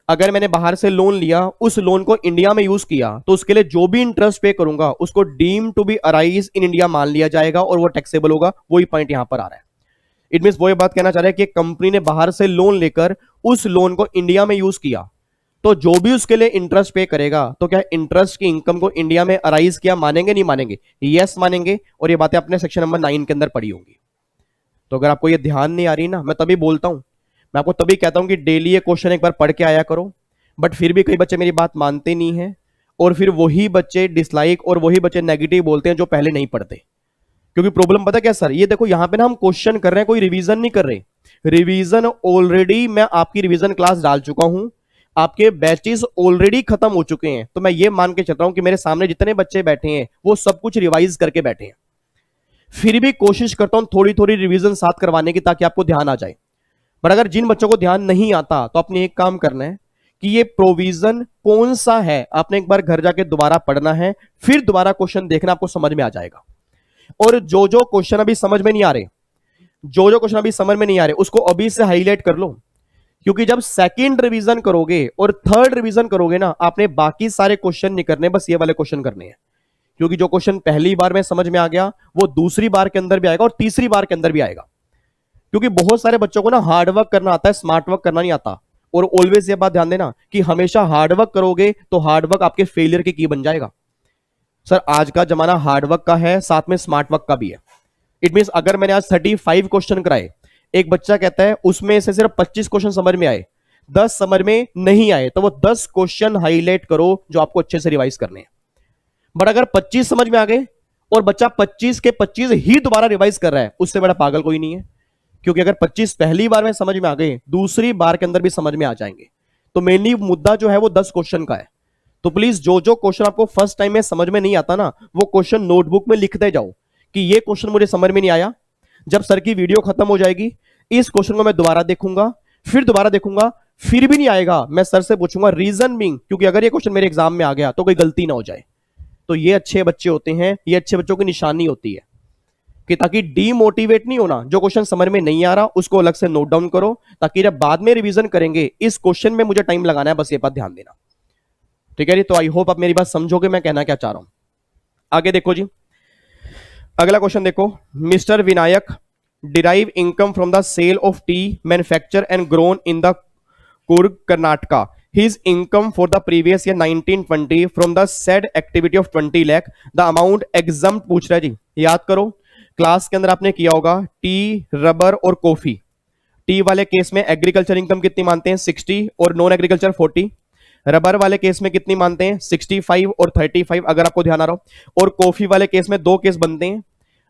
S1: अगर मैंने बाहर से लोन लिया, उस लोन को इंडिया में यूज किया, तो उसके लिए जो भी इंटरेस्ट पे करूंगा उसको deem to be arise in India मान लिया जाएगा और वो टैक्सेबल होगा। वही पॉइंट यहां पर आ रहा है। इट मींस वो ये बात कहना चाह रहा है कि कंपनी ने बाहर से लोन लेकर उस लोन को इंडिया में यूज किया, तो जो भी उसके लिए इंटरेस्ट पे करेगा तो क्या इंटरेस्ट की इनकम को इंडिया में अराइज किया मानेंगे, नहीं मानेंगे? यस मानेंगे। और ये बातें आपने सेक्शन नंबर 9 के अंदर पढ़ी होंगी। तो अगर आपको ये ध्यान नहीं आ रही ना, मैं तभी बोलता हूं, मैं आपको तभी कहता हूं कि डेली ये क्वेश्चन एक बार पढ़ के आया करो। बट फिर भी कई बच्चे मेरी बात मानते नहीं है और फिर वही बच्चे डिसलाइक और वही बच्चे नेगेटिव बोलते हैं जो पहले नहीं पढ़ते। क्योंकि प्रॉब्लम पता क्या सर, ये देखो यहां पे ना हम क्वेश्चन कर रहे हैं, कोई रिवीजन नहीं कर रहे। रिवीजन ऑलरेडी मैं आपकी रिवीजन क्लास डाल चुका हूं, आपके बैचेस ऑलरेडी खत्म हो चुके हैं। तो मैं ये मान के चल रहा हूं कि मेरे सामने जितने बच्चे बैठे हैं वो सब कुछ रिवाइज करके बैठे हैं। फिर भी कोशिश करता हूं थोड़ी थोड़ी रिवीजन साथ करवाने की ताकि आपको ध्यान आ जाए। पर अगर जिन बच्चों को ध्यान नहीं आता तो आपने एक काम करना है कि ये प्रोविजन कौन सा है आपने एक बार घर जाके दोबारा पढ़ना है, फिर दोबारा क्वेश्चन देखना, आपको समझ में आ जाएगा। और जो जो क्वेश्चन अभी समझ में नहीं आ रहे, जो जो क्वेश्चन अभी समझ में नहीं आ रहे उसको अभी से हाईलाइट कर लो। क्योंकि जब सेकंड रिवीजन करोगे और थर्ड रिवीजन करोगे ना, आपने बाकी सारे क्वेश्चन नहीं करने, बस ये वाले क्वेश्चन करने हैं। क्योंकि जो क्वेश्चन पहली बार में समझ में आ गया वो दूसरी बार के अंदर भी आएगा और तीसरी बार के अंदर भी आएगा। क्योंकि बहुत सारे बच्चों को ना हार्डवर्क करना आता है, स्मार्ट वर्क करना नहीं आता। और ऑलवेज ये बात ध्यान देना कि हमेशा हार्डवर्क करोगे तो हार्डवर्क आपके फेलियर की की बन जाएगा। सर आज का जमाना हार्डवर्क का है, साथ में स्मार्ट वर्क का भी है। इट मींस अगर मैंने आज 35 क्वेश्चन कराए, एक बच्चा कहता है उसमें से सिर्फ 25 क्वेश्चन समझ में आए, 10 समझ में नहीं आए, तो वो 10 क्वेश्चन हाईलाइट करो जो आपको अच्छे से रिवाइज करने हैं। बट अगर 25 समझ में आ गए और बच्चा 25 के 25 ही दोबारा रिवाइज कर रहा है, उससे बड़ा पागल कोई नहीं है। क्योंकि अगर 25 पहली बार में समझ में आ गए, दूसरी बार के अंदर भी समझ में आ जाएंगे। तो मेनली मुद्दा जो है वो 10 क्वेश्चन का है। तो प्लीज जो जो क्वेश्चन आपको फर्स्ट टाइम में समझ में नहीं आता ना, वो क्वेश्चन नोटबुक में लिखते जाओ कि ये क्वेश्चन मुझे समझ में नहीं आया। जब सर की वीडियो खत्म हो जाएगी इस क्वेश्चन को मैं दोबारा देखूंगा, फिर दोबारा देखूंगा, फिर भी नहीं आएगा, मैं सर से पूछूंगा रीजन बीइंग, क्योंकि अगर ये क्वेश्चन मेरे एग्जाम में आ गया तो कोई गलती ना हो जाए। तो ये अच्छे बच्चे होते हैं, ये अच्छे बच्चों की निशानी होती है कि ताकि डीमोटिवेट नहीं होना। जो क्वेश्चन समझ में नहीं आ रहा उसको अलग से नोट डाउन करो, ताकि जब बाद में रिवीजन करेंगे इस क्वेश्चन में मुझे टाइम लगाना है, बस ये बात ध्यान देना। ठीक है जी, तो आई होप आप मेरी बात समझोगे मैं कहना क्या चाह रहा हूं। आगे देखो जी, अगला क्वेश्चन देखो, mister Vinayak derive income from the sale of tea manufacture and grown in the Coorg Karnataka. His income for the previous year 1920 from the said activity of 20 lakh, the amount exempt पूछ रहा है जी। याद करो क्लास के अंदर आपने किया होगा टी, रबर और कॉफी। टी वाले केस में एग्रीकल्चर इनकम कितनी मानते हैं 60 और नॉन एग्रीकल्चर 40। रबर वाले केस में कितनी मानते हैं 65 और 35, अगर आपको ध्यान आ रहा हो। और कॉफी वाले केस में दो केस बनते हैं,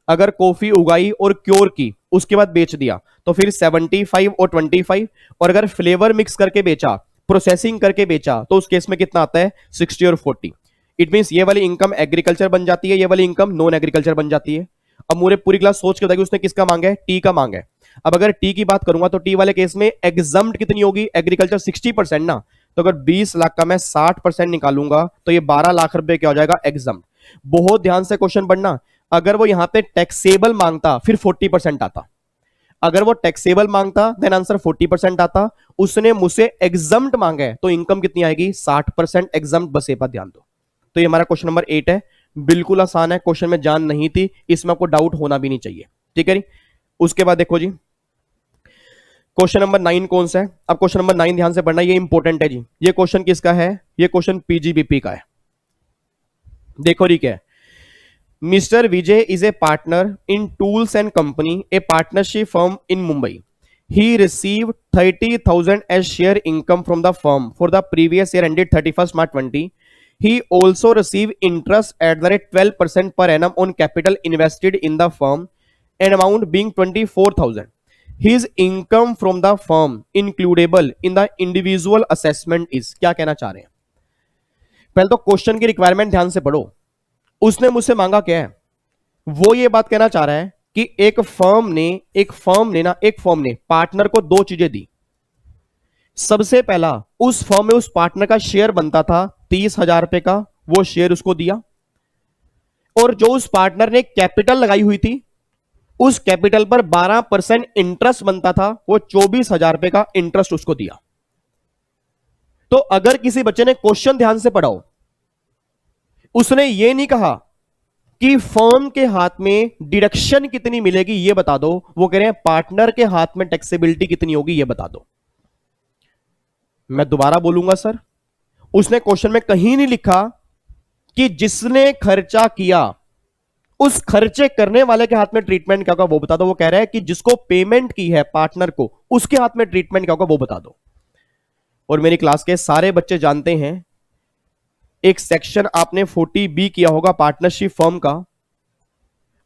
S1: अगर कॉफी उगाई और क्योर की उसके बाद बेच दिया तो फिर 75 और 25, और अगर फ्लेवर मिक्स करके बेचा प्रोसेसिंग करके बेचा, तो उस केस में कितना आता है 60 और 40। इट मींस ये वाली इनकम एग्रीकल्चर बन जाती है, ये वाली इनकम नॉन एग्रीकल्चर बन जाती है। अब मुझे पूरी क्लास सोच के बताइए उसने किसका मांगा है, टी का मांगा है। अब अगर टी की बात करूंगा तो टी वाले केस में एग्जम्प्ट कितनी होगी, एग्रीकल्चर 60% ना, तो अगर 20 लाख का मैं 60% निकालूंगा तो ये 12 लाख रुपए क्या हो जाएगा, एग्जम्प्ट। बहुत ध्यान से क्वेश्चन पढ़ना, अगर वो यहां पे टैक्सेबल मांगता फिर 40% आता, अगर वो टैक्सेबल मांगता देन आंसर 40% आता, उसने मुझसे एग्जम्प्ट मांगा है तो इनकम कितनी आएगी 60% एग्जम्प्ट। बस ये बात ध्यान दो। तो ये हमारा क्वेश्चन नंबर 8 है, बिल्कुल आसान है, क्वेश्चन में जान नहीं थी, इसमें आपको डाउट होना भी नहीं चाहिए, ठीक है जी। उसके बाद देखो जी क्वेश्चन नंबर 9 कौन सा है। अब क्वेश्चन नंबर 9 ध्यान से पढ़ना, ये इंपॉर्टेंट है जी। ये क्वेश्चन किसका है, ये क्वेश्चन पीजीबीपी का है। देखो जी क्या है, mister Vijay is a partner in tools and company, A partnership firm in Mumbai. He received 30,000 as share income from the firm for the previous year ended 31st March 20. He also received interest at the rate 12% per annum on capital invested in the firm, an amount being 24,000. His income from the firm includable in the individual assessment is। क्या कहना चाह रहे हैं, पहले तो क्वेश्चन की रिक्वायरमेंट ध्यान से पढ़ो। उसने मुझसे मांगा क्या है, वो ये बात कहना चाह रहा है कि एक फर्म ने पार्टनर को दो चीजें दी। सबसे पहला, उस फर्म में उस पार्टनर का शेयर बनता था 30,000 रुपए का, वो शेयर उसको दिया। और जो उस पार्टनर ने कैपिटल लगाई हुई थी, उस कैपिटल पर 12% इंटरेस्ट बनता था, वो 24,000 रुपए का इंटरेस्ट उसको दिया। तो अगर किसी बच्चे ने क्वेश्चन ध्यान से पढ़ाओ, उसने ये नहीं कहा कि फर्म के हाथ में डिडक्शन कितनी मिलेगी ये बता दो, वो कह रहे हैं पार्टनर के हाथ में टैक्सेबिलिटी कितनी होगी ये बता दो। मैं दोबारा बोलूंगा सर, उसने क्वेश्चन में कहीं नहीं लिखा कि जिसने खर्चा किया उस खर्चे करने वाले के हाथ में ट्रीटमेंट क्या होगा वो बता दो। वो कह रहा है कि जिसको पेमेंट की है पार्टनर को, उसके हाथ में ट्रीटमेंट क्या होगा वो बता दो। और मेरी क्लास के सारे बच्चे जानते हैं, एक सेक्शन आपने 40B किया होगा पार्टनरशिप फर्म का,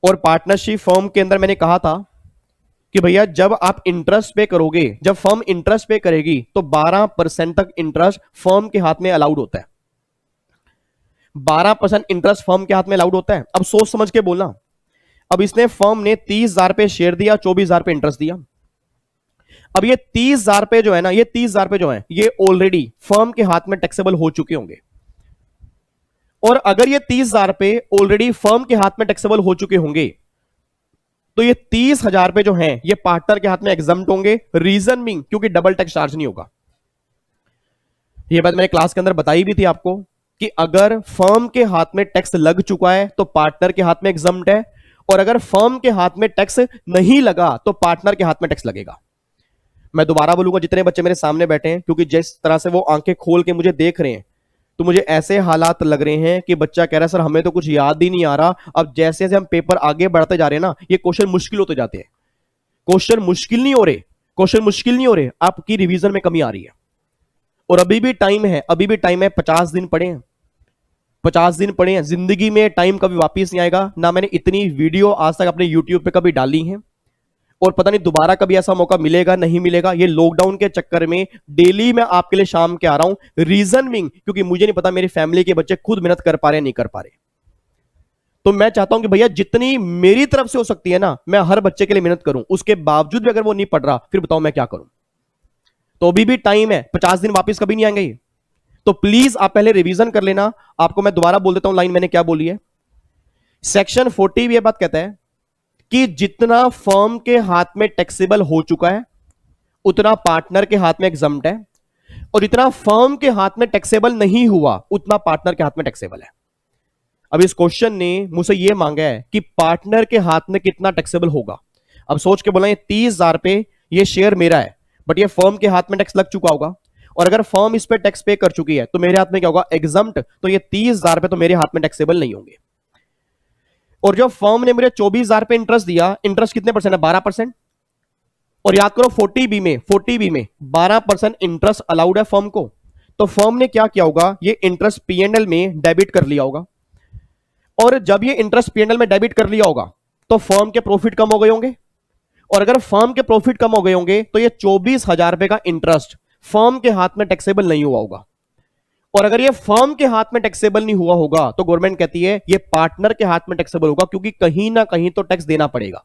S1: और पार्टनरशिप फर्म के अंदर मैंने कहा था कि भैया जब आप इंटरेस्ट पे करोगे, जब फर्म इंटरेस्ट पे करेगी तो 12% तक इंटरेस्ट फर्म के हाथ में अलाउड होता है। 12% इंटरेस्ट फर्म के हाथ में अलाउड होता है। अब सोच समझ के बोलना, अब इसने फर्म ने 30,000 पे शेयर दिया, 24,000 पे इंटरेस्ट दिया। अब ये 30,000 पे जो है ना, ये 30,000 पे जो है ये ऑलरेडी फर्म के हाथ में टैक्सेबल हो चुके होंगे। और अगर ये 30,000 पे ऑलरेडी फर्म के हाथ में टैक्सेबल हो चुके होंगे तो ये 30,000 पे जो है ये पार्टनर के हाथ में एग्जम्प्ट होंगे। रीजन मीन क्योंकि डबल टैक्स चार्ज नहीं होगा। ये बात मैंने क्लास के अंदर बताई भी थी आपको कि अगर फर्म के हाथ में टैक्स लग चुका है तो पार्टनर के हाथ में एग्जम्प्ट है, और अगर फर्म के हाथ में टैक्स नहीं लगा तो पार्टनर के हाथ में टैक्स लगेगा। मैं दोबारा बोलूंगा, जितने बच्चे मेरे सामने बैठे हैं, क्योंकि जिस तरह से वो आंखें खोल के मुझे देख रहे हैं तो मुझे ऐसे हालात लग रहे हैं कि बच्चा कह रहा है सर हमें तो कुछ याद ही नहीं आ रहा। अब जैसे जैसे हम पेपर आगे बढ़ते जा रहे हैं ना, ये क्वेश्चन मुश्किल होते जाते हैं। क्वेश्चन मुश्किल नहीं हो रहे, क्वेश्चन मुश्किल नहीं हो रहे, आपकी रिवीजन में कमी आ रही है। और अभी भी टाइम है, अभी भी टाइम है, 50 दिन पड़े हैं, 50 दिन पड़े हैं। जिंदगी में टाइम कभी वापिस नहीं आएगा। ना मैंने इतनी वीडियो आज तक अपने यूट्यूब पे कभी डाली है, और पता नहीं दोबारा कभी ऐसा मौका मिलेगा नहीं मिलेगा। ये लॉकडाउन के चक्कर में डेली मैं आपके लिए शाम के आ रहा हूं। रीजन बिंग क्योंकि मुझे नहीं पता मेरी फैमिली के बच्चे खुद मेहनत कर पा रहे नहीं कर पा रहे। तो मैं चाहता हूं कि भैया जितनी मेरी तरफ से हो सकती है ना, मैं हर बच्चे के लिए मेहनत करूं। उसके बावजूद भी अगर वो नहीं पढ़ रहा फिर बताओ मैं क्या करूं। तो अभी भी टाइम है, 50 दिन वापिस कभी नहीं आएंगे ये। तो प्लीज आप पहले रिवीजन कर लेना। आपको मैं दोबारा बोल देता हूं लाइन मैंने क्या बोली है। सेक्शन 40 भी ये बात कहता है कि जितना फर्म के हाथ में टैक्सेबल हो चुका है उतना पार्टनर के हाथ में एग्जम्प्ट है, और जितना फर्म के हाथ में टैक्सेबल नहीं हुआ उतना पार्टनर के हाथ में टैक्सेबल है। अब इस क्वेश्चन ने मुझसे यह मांगा है कि पार्टनर के हाथ में कितना टैक्सेबल होगा। अब सोच के बोला, ये 30,000 पे ये शेयर मेरा है, बट ये फर्म के हाथ में टैक्स लग चुका होगा, और अगर फर्म इस पे टैक्स पे कर चुकी है तो मेरे हाथ में क्या होगा, एग्जम्प्ट। तो ये 30,000 पे तो मेरे हाथ में टैक्सेबल नहीं होंगे। और जो फर्म ने मुझे 24,000 पे इंटरेस्ट दिया, इंटरेस्ट कितने परसेंट है, 12%। और याद करो 40B में 12% इंटरेस्ट अलाउड है फर्म को। तो फर्म ने क्या किया होगा, ये इंटरेस्ट P&L में डेबिट कर लिया होगा। और जब ये इंटरेस्ट P&L में डेबिट कर लिया होगा तो फर्म के प्रॉफिट कम हो गए होंगे, और अगर फर्म के प्रॉफिट कम हो गए होंगे तो ये 24,000 रुपए का इंटरेस्ट फर्म के हाथ में टैक्सेबल नहीं हुआ होगा। और अगर ये फर्म के हाथ में टैक्सेबल नहीं हुआ होगा तो गवर्नमेंट कहती है ये पार्टनर के हाथ में टैक्सेबल होगा, क्योंकि कहीं ना कहीं तो टैक्स देना पड़ेगा।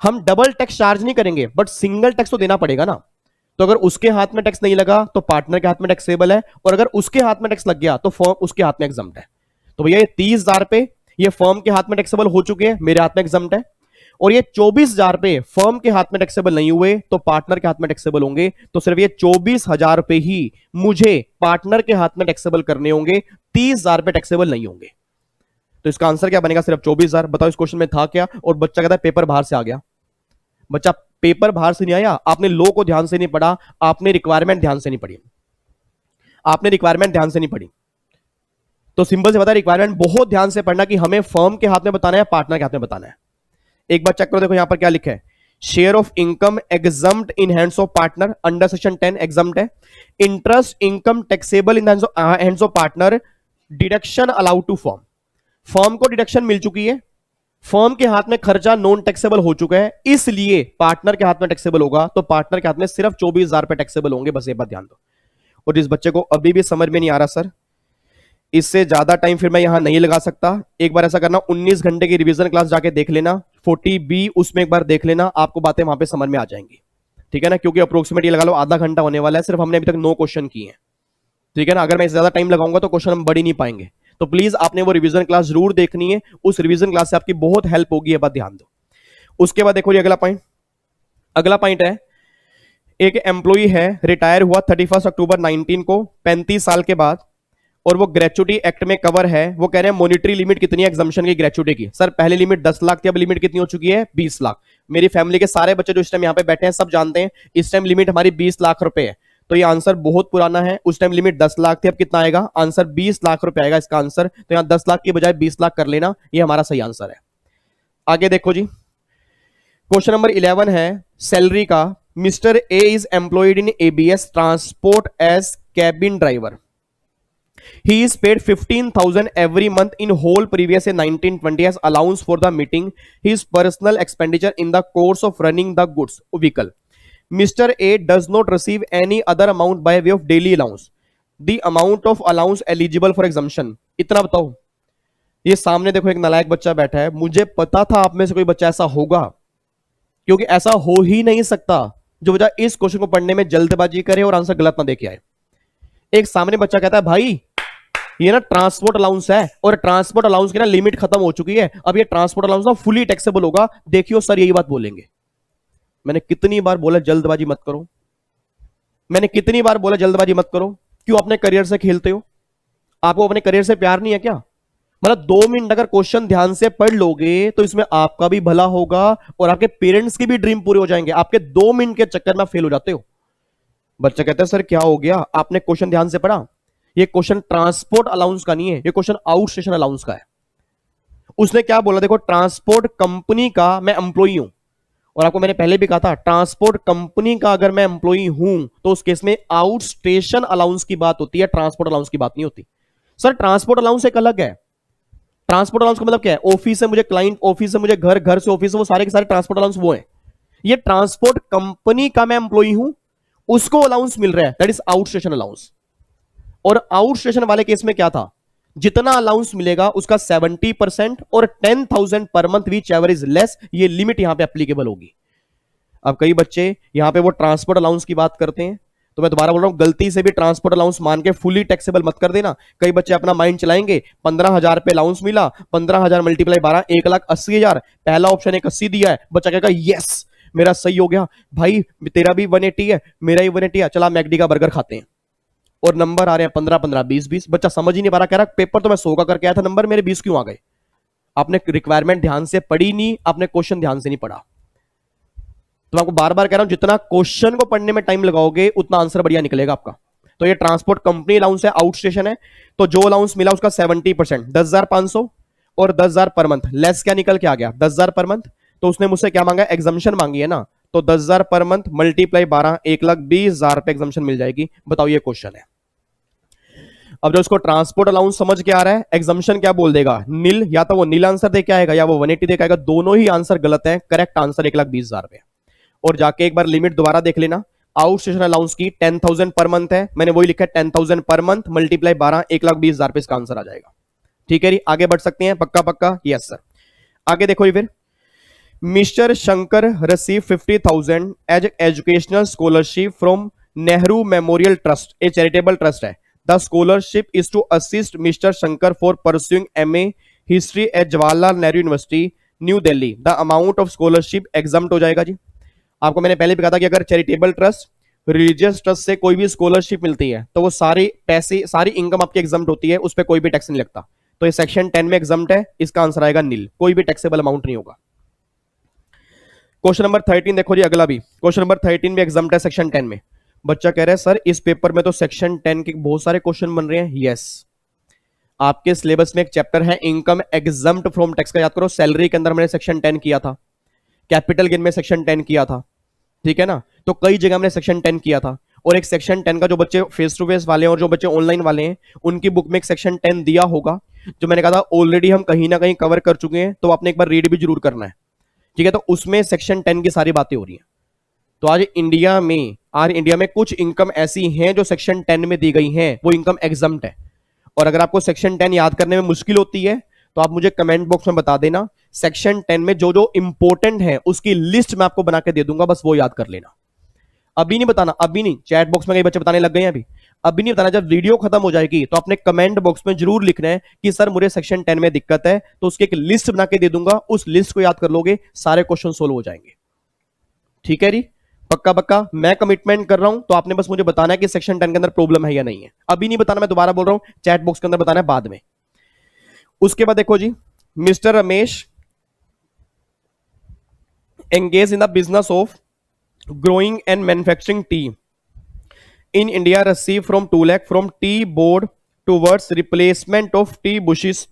S1: हम डबल टैक्स चार्ज नहीं करेंगे बट सिंगल टैक्स तो देना पड़ेगा ना। तो अगर उसके हाथ में टैक्स नहीं लगा तो पार्टनर के हाथ में टैक्सेबल है, और अगर उसके हाथ में टैक्स लग गया तो फर्म उसके हाथ में एग्जम्प्ट है। तो भैया ये 30,000 पे ये फर्म के हाथ में टैक्सेबल हो चुके हैं, मेरे हाथ में एग्जम्प्ट है। और ये 24,000 पे फर्म के हाथ में टैक्सेबल नहीं हुए तो पार्टनर के हाथ में टैक्सेबल होंगे। तो सिर्फ ये 24,000 पे ही मुझे पार्टनर के हाथ में टैक्सेबल करने होंगे, 30,000 पे टैक्सेबल नहीं होंगे। तो इसका आंसर क्या बनेगा? सिर्फ 24,000। बताओ इस क्वेश्चन में था क्या? और बच्चा कहता है पेपर बाहर से आ गया। बच्चा पेपर बाहर से नहीं आया, आपने लॉ को ध्यान से नहीं पढ़ा, आपने रिक्वायरमेंट ध्यान से नहीं पढ़ी, आपने रिक्वायरमेंट ध्यान से नहीं पढ़ी। तो सिंपल से बता, रिक्वायरमेंट बहुत ध्यान से पढ़ना कि हमें फर्म के हाथ में बताना है, पार्टनर के हाथ में बताना है। एक बार चेक करो, देखो यहां पर क्या लिखा है, share of income exempt in hands of partner under section 10 exempt है। Interest income taxable in hands of partner, deduction allowed to firm. Firm को डिडक्शन मिल चुकी है, फर्म के हाथ में खर्चा नॉन टैक्सेबल हो चुका है, इसलिए पार्टनर के हाथ में टैक्सेबल होगा। तो पार्टनर के हाथ में सिर्फ 24,000 पे टैक्सेबल होंगे, बस ये बात ध्यान दो। और इस बच्चे को अभी भी समझ में नहीं आ रहा सर, इससे ज्यादा टाइम फिर मैं यहां नहीं लगा सकता। एक बार ऐसा करना, 19 घंटे की रिवीजन क्लास जाके देख लेना, 40B उसमें एक बार देख लेना, आपको बातें वहां पे समझ में आ जाएंगी, ठीक है ना। क्योंकि अप्रोक्सीमेटली लगा लो आधा घंटा होने वाला है, सिर्फ हमने अभी तक 9 क्वेश्चन किए हैं, ठीक है ना। अगर मैं ज्यादा टाइम लगाऊंगा तो क्वेश्चन हम बढ़ ही नहीं पाएंगे। तो प्लीज आपने वो रिवीजन क्लास जरूर देखनी है, उस रिवीजन क्लास से आपकी बहुत हेल्प होगी, ये बात ध्यान दो। उसके बाद देखो ये अगला पॉइंट, अगला पॉइंट है, एक एम्प्लॉई है, रिटायर हुआ 31 अक्टूबर 19 को, 35 साल के बाद, और वो ग्रेचुटी एक्ट में कवर है। वो कह रहे हैं मॉनिटरी लिमिट कितनी है एग्जम्पशन की ग्रेचुटी की? सर पहली लिमिट 10 लाख थी, अब लिमिट कितनी हो चुकी है? 20 लाख। मेरी फैमिली के सारे बच्चे जो इस टाइम यहाँ पे बैठे हैं सब जानते हैं इस टाइम लिमिट हमारी 20 लाख रुपए है। तो ये आंसर बहुत पुराना है, उस टाइम लिमिट 10 लाख थी, अब कितना आएगा? आंसर 20 लाख रुपए आएगा इसका आंसर। तो यहां 10 लाख की बजाय 20 लाख कर लेना, ये हमारा सही आंसर है। आगे देखो जी, क्वेश्चन नंबर 11 है सैलरी का। Mister A is employed in ABS transport as cabin driver. He is paid 15,000 every month in whole previous year 1920 as allowance for the meeting his personal expenditure in the course of running the goods vehicle. Mr. A does not receive any other amount by way of daily allowance. The amount of allowance eligible for exemption. इतना बताओ। ये सामने देखो एक नालायक बच्चा बैठा है, मुझे पता था आप में से कोई बच्चा ऐसा होगा, क्योंकि ऐसा हो ही नहीं सकता जो बच्चा इस क्वेश्चन को पढ़ने में जल्दबाजी करे और आंसर गलत ना देके आए। एक सामने बच्चा कहता है भाई ये ना ट्रांसपोर्ट अलाउंस है, और ट्रांसपोर्ट अलाउंस की ना लिमिट खत्म हो चुकी है, अब ये ट्रांसपोर्ट अलाउंस ना फुली टैक्सेबल होगा। देखियो सर यही बात बोलेंगे। मैंने कितनी बार बोला जल्दबाजी मत करो, मैंने कितनी बार बोला जल्दबाजी मत करो। क्यों अपने करियर से खेलते हो? आपको अपने करियर से प्यार नहीं है क्या? मतलब 2 मिनट अगर क्वेश्चन ध्यान से पढ़ लोगे तो इसमें आपका भी भला होगा और आपके पेरेंट्स की भी ड्रीम पूरे हो जाएंगे। आपके 2 मिनट के चक्कर में फेल हो जाते हो। बच्चा कहता है सर क्या हो गया, आपने क्वेश्चन ध्यान से पढ़ा? ये क्वेश्चन ट्रांसपोर्ट अलाउंस का नहीं है, ये क्वेश्चन आउट स्टेशन अलाउंस का है। उसने क्या बोला देखो, ट्रांसपोर्ट कंपनी का मैं एम्प्लॉई हूं, और आपको मैंने पहले भी कहा था ट्रांसपोर्ट कंपनी का अगर मैं एम्प्लॉई हूं तो उस केस में आउट स्टेशन अलाउंस की बात होती है, ट्रांसपोर्ट अलाउंस की बात नहीं होती। सर ट्रांसपोर्ट अलाउंस एक अलग है। ट्रांसपोर्ट अलाउंस का मतलब क्या है? ऑफिस से मुझे क्लाइंट, ऑफिस से मुझे घर, घर से ऑफिस, वो सारे के सारे ट्रांसपोर्ट अलाउंस वो है। ये ट्रांसपोर्ट कंपनी का मैं एम्प्लॉई हूं, उसको अलाउंस मिल रहा है, that is out station allowance. और आउट स्टेशन वाले केस में क्या था, जितना अलाउंस मिलेगा उसका 70% और 10,000 per month which ever is less, ये लिमिट यहां पे एप्लीकेबल होगी। अब कई बच्चे यहां पे वो ट्रांसपोर्ट अलाउंस की बात करते हैं, तो मैं दोबारा बोल रहा हूं गलती से भी ट्रांसपोर्ट अलाउंस मान के फुली टैक्सेबल मत कर देना। कई बच्चे अपना माइंड चलाएंगे, 15,000 पे अलाउंस मिला, 15,000 मल्टीप्लाई 12, 1,80,000, पहला ऑप्शन 180 दिया है, बच्चा कहेगा यस मेरा सही हो गया, भाई तेरा भी 180 है मेरा ही 180 है, चला मैकडी का बर्गर खाते हैं। और नंबर आ रहे हैं 15, 15, 20, 20। बच्चा समझ ही नहीं पा रहा, कह रहा पेपर तो मैं 100 का करके आया था, नंबर मेरे 20 क्यों आ गए? आपने रिक्वायरमेंट ध्यान से पढ़ी नहीं, आपने क्वेश्चन ध्यान से नहीं पढ़ा। तो मैं आपको बार बार कह रहा हूं जितना क्वेश्चन को पढ़ने में टाइम लगाओगे उतना आंसर बढ़िया निकलेगा आपका। तो ये ट्रांसपोर्ट कंपनी अलाउंस है, आउट स्टेशन है, तो जो अलाउंस मिला उसका 70%, 10,500 और 10,000 पर मंथ, लेस क्या निकल के आ गया 10,000 पर मंथ। तो उसने मुझसे क्या मांगा, एग्जम्पशन मांगी है ना, तो 10,000 पर मंथ मल्टीप्लाई 12, 1,20,000 पे एग्जम्पशन मिल जाएगी। बताओ ये क्वेश्चन है। अब जो उसको ट्रांसपोर्ट अलाउंस समझ के आ रहा है, एग्जम्पशन क्या बोल देगा, नील, या तो वो नील आंसर दे के आएगा या वो 180 दे के आएगा, दोनों ही आंसर गलत है। करेक्ट आंसर 1,20,000 पे। और जाके एक बार लिमिट दोबारा देख लेना, आउट स्टेशन अलाउंस की 10,000 पर मंथ है, मैंने वही लिखा है 10,000 पर मंथ मल्टीप्लाई 12, 1,20,000 पे इसका आंसर आ जाएगा। ठीक है जी, आगे बढ़ सकते हैं, पक्का पक्का, यस सर। आगे देखो ये फिर, Mister Shankar receive 50,000 as educational scholarship from Nehru memorial trust, a charitable trust है। The scholarship is to assist Mister Shankar for pursuing MA history at Jawaharlal Nehru university New Delhi. The amount of scholarship exempt हो जाएगा जी। आपको मैंने पहले भी कहा था कि अगर चैरिटेबल ट्रस्ट, रिलीजियस ट्रस्ट से कोई भी स्कॉलरशिप मिलती है तो वो सारे पैसे, सारी इनकम आपकी एग्जम्प्ट होती है, उस पर कोई भी टैक्स नहीं लगता। तो ये सेक्शन 10 में एग्जम्प्ट है, इसका आंसर आएगा नील, कोई भी टैक्सेबल अमाउंट नहीं होगा। क्वेश्चन नंबर 13 देखो जी, अगला भी क्वेश्चन नंबर 13 में एग्जम्प्ट है सेक्शन 10 में। बच्चा कह रहा है सर इस पेपर में तो सेक्शन 10 के बहुत सारे क्वेश्चन बन रहे हैं। यस, आपके सिलेबस में एक चैप्टर है इनकम एग्जम्प्ट फ्रॉम टैक्स का, याद करो सैलरी के अंदर मैंने सेक्शन 10 किया था, कैपिटल गेन में सेक्शन 10 किया था, ठीक है ना। तो कई जगह हमने सेक्शन 10 किया था, और एक सेक्शन 10 का जो बच्चे फेस टू फेस वाले हैं और जो बच्चे ऑनलाइन वाले हैं उनकी बुक में एक सेक्शन 10 दिया होगा, जो मैंने कहा था ऑलरेडी हम कहीं ना कहीं कवर कर चुके हैं, तो आपने एक बार रीड भी जरूर करना है, ठीक है। तो उसमें सेक्शन 10 की सारी बातें हो रही हैं। तो आज इंडिया में कुछ इनकम ऐसी हैं जो सेक्शन 10 में दी गई हैं, वो इनकम एग्जम्प्ट है। और अगर आपको सेक्शन 10 याद करने में मुश्किल होती है तो आप मुझे कमेंट बॉक्स में बता देना, सेक्शन 10 में जो जो इंपॉर्टेंट है उसकी लिस्ट मैं आपको बना के दे दूंगा, बस वो याद कर लेना। अभी नहीं बताना, अभी नहीं, चैट बॉक्स में कई बच्चे बताने लग गए हैं अभी नहीं बताना। जब वीडियो खत्म हो जाएगी तो आपने कमेंट बॉक्स में जरूर लिखना है कि सर मुझे सेक्शन 10 में दिक्कत है, तो उसकी एक लिस्ट बना के दे दूंगा, उस लिस्ट को याद कर लोगे, सारे क्वेश्चन सोल्व हो जाएंगे। ठीक है जी, पक्का पक्का, मैं कमिटमेंट कर रहा हूं, तो आपने बस मुझे बताना है कि सेक्शन 10 के अंदर प्रॉब्लम है या नहीं है। अभी नहीं बताना, मैं दोबारा बोल रहा हूं, चैट बॉक्स के अंदर बताना है बाद में। उसके बाद देखो जी, Mister Ramesh engage in the business of growing and manufacturing tea in India receive from 2 lakh from tea board towards replacement of tea bushes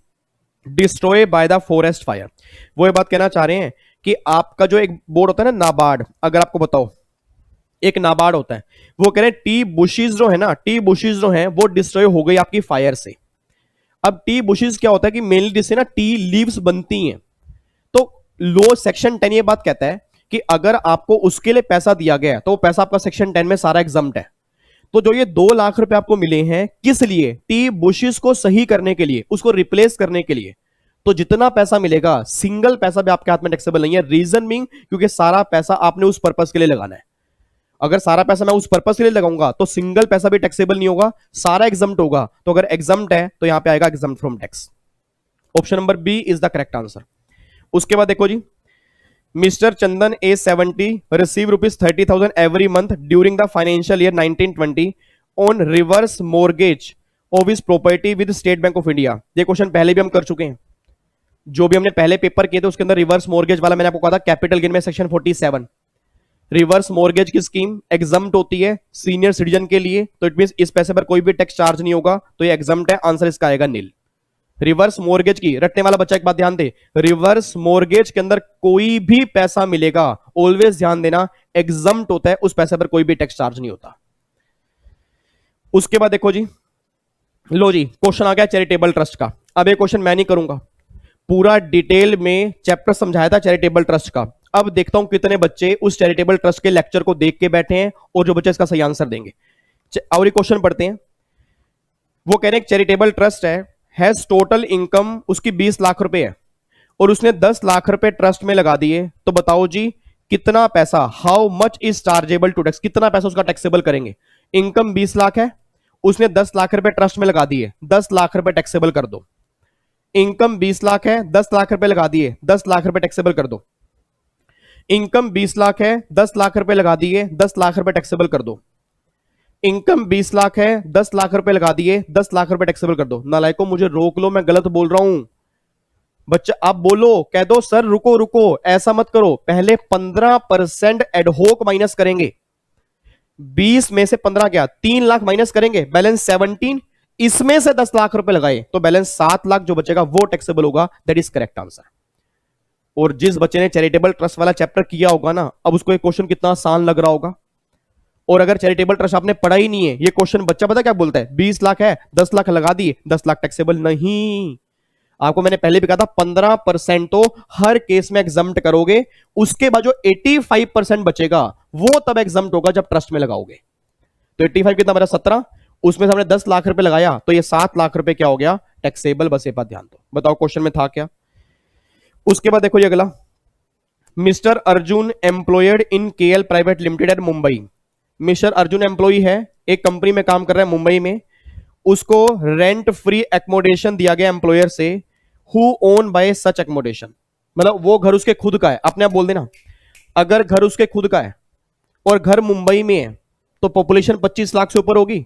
S1: destroyed by the forest fire। वो ये बात कहना चाह रहे हैं कि आपका जो एक बोर्ड होता है ना नाबार्ड, अगर आपको बताओ एक नाबार्ड होता है, वो कह रहे हैं टी बुशेस जो है ना, टी बुशेस जो है वो डिस्ट्रॉय हो गई आपकी फायर से। अब टी बुशेस क्या होता है कि मेनली जिससे ना टी लीव्स बनती हैं। तो लो सेक्शन 10 ये बात कहता है कि अगर आपको उसके लिए पैसा दिया गया तो वो पैसा आपका सेक्शन 10 में सारा एग्जम्प्ट है। तो जो ये 2 लाख रुपए आपको मिले हैं, किस लिए? टी बुशेस को सही करने के लिए, उसको रिप्लेस करने के लिए। तो जितना पैसा मिलेगा, सिंगल पैसा भी आपके हाथ में टैक्सेबल नहीं है। रीजन बीइंग क्योंकि सारा पैसा आपने उस पर्पस के लिए लगाना है। अगर सारा पैसा मैं उस पर्पस के लिए लगाऊंगा तो सिंगल पैसा भी टैक्सेबल नहीं होगा, सारा एग्जम्प्ट होगा। तो अगर एग्जम्प्ट है तो यहां पे आएगा exempt from tax. Option number B is the correct answer. उसके बाद देखो जी, mister Chandan A70 receive ₹30,000 every month during the financial year 1920 on reverse mortgage of his property with State Bank of India। ये क्वेश्चन पहले भी हम कर चुके हैं, जो भी हमने पहले पेपर किए थे उसके अंदर रिवर्स मॉर्गेज वाला मैंने आपको कहा था कैपिटल गेन में सेक्शन 47। रिवर्स मॉर्गेज की स्कीम एग्जम्प्ट होती है सीनियर सिटीजन के लिए, तो इट मींस इस पैसे पर कोई भी टैक्स चार्ज नहीं होगा, तो ये एग्जम्प्ट है। आंसर इसका आएगा नील। रिवर्स मॉर्गेज की, रटने वाला बच्चा एक बात ध्यान दे, रिवर्स मॉर्गेज के अंदर कोई भी पैसा मिलेगा, ऑलवेज ध्यान देना, एग्जम्प्ट होता है, उस पैसे पर कोई भी टैक्स चार्ज नहीं होता। उसके बाद देखो जी, लो जी क्वेश्चन आ गया चैरिटेबल ट्रस्ट का। अब ये क्वेश्चन मैं नहीं करूंगा, पूरा डिटेल में चैप्टर समझाया था चैरिटेबल ट्रस्ट का। अब देखता हूं कितने बच्चे उस चैरिटेबल ट्रस्ट के लेक्चर को देख के बैठे हैं और जो बच्चे इसका सही आंसर देंगे। और ये क्वेश्चन पढ़ते हैं। वो कह रहे हैं charitable trust has total income उसकी 20 लाख रुपए है और उसने 10 लाख रुपए ट्रस्ट में लगा दिए, तो बताओ जी कितना पैसा, how much is chargeable to tax, कितना पैसा उसका टैक्सेबल करेंगे। इनकम 20 लाख है, उसने 10 लाख रुपए ट्रस्ट में लगा दिए, 10 लाख रुपए टैक्सेबल कर दो। इनकम 20 लाख है, 10 लाख रुपए लगा दिए, 10 लाख रुपए टैक्सेबल कर दो। इनकम 20 लाख है, 10 लाख रुपए लगा दिए, 10 लाख रुपए टैक्सेबल कर दो। इनकम 20 लाख है, 10 लाख रुपए लगा दिए, 10 लाख रुपए टैक्सेबल कर दो। नालायकों मुझे रोक लो, मैं गलत बोल रहा हूं। बच्चा आप बोलो, कह दो सर रुको रुको, ऐसा मत करो, पहले 15% एडहोक माइनस करेंगे। 20 में से 15 क्या, 3 लाख माइनस करेंगे, बैलेंस 17, इसमें से 10 लाख रुपए लगाए तो बैलेंस 7 लाख जो बचेगा वो टैक्सेबल होगा। That is correct answer. और जिस बच्चे ने चैरिटेबल ट्रस्ट वाला चैप्टर किया होगा ना, अब उसको ये क्वेश्चन कितना आसान लग रहा होगा। और अगर चैरिटेबल ट्रस्ट आपने पढ़ा ही नहीं है, ये क्वेश्चन बच्चा पता क्या बोलता है, 20 लाख है, 10 लाख लगा दिए, 10 लाख टैक्सेबल नहीं। आपको मैंने पहले भी कहा था 15% तो हर केस में एग्जम्प्ट करोगे, उसके बाद जो 85% बचेगा वो तब एग्जाम होगा जब ट्रस्ट में लगाओगे। तो 85 कितना बना 17, उसमें से हमने 10 लाख रुपए लगाया तो ये 7 लाख रुपए क्या हो गया टैक्सेबल। बस ये बात ध्यान दो। बताओ क्वेश्चन में था क्या। उसके बाद देखो ये अगला, mister Arjun employed in KL private limited at Mumbai. Mister Arjun employ है, एक कंपनी में काम कर रहा है मुंबई में, उसको रेंट फ्री एकोमोडेशन दिया गया एम्प्लॉयर से, who own by such accommodation. मतलब वो घर उसके खुद का है, अपने आप बोल देना अगर घर उसके खुद का है और घर मुंबई में है तो पॉपुलेशन 25 लाख से ऊपर होगी,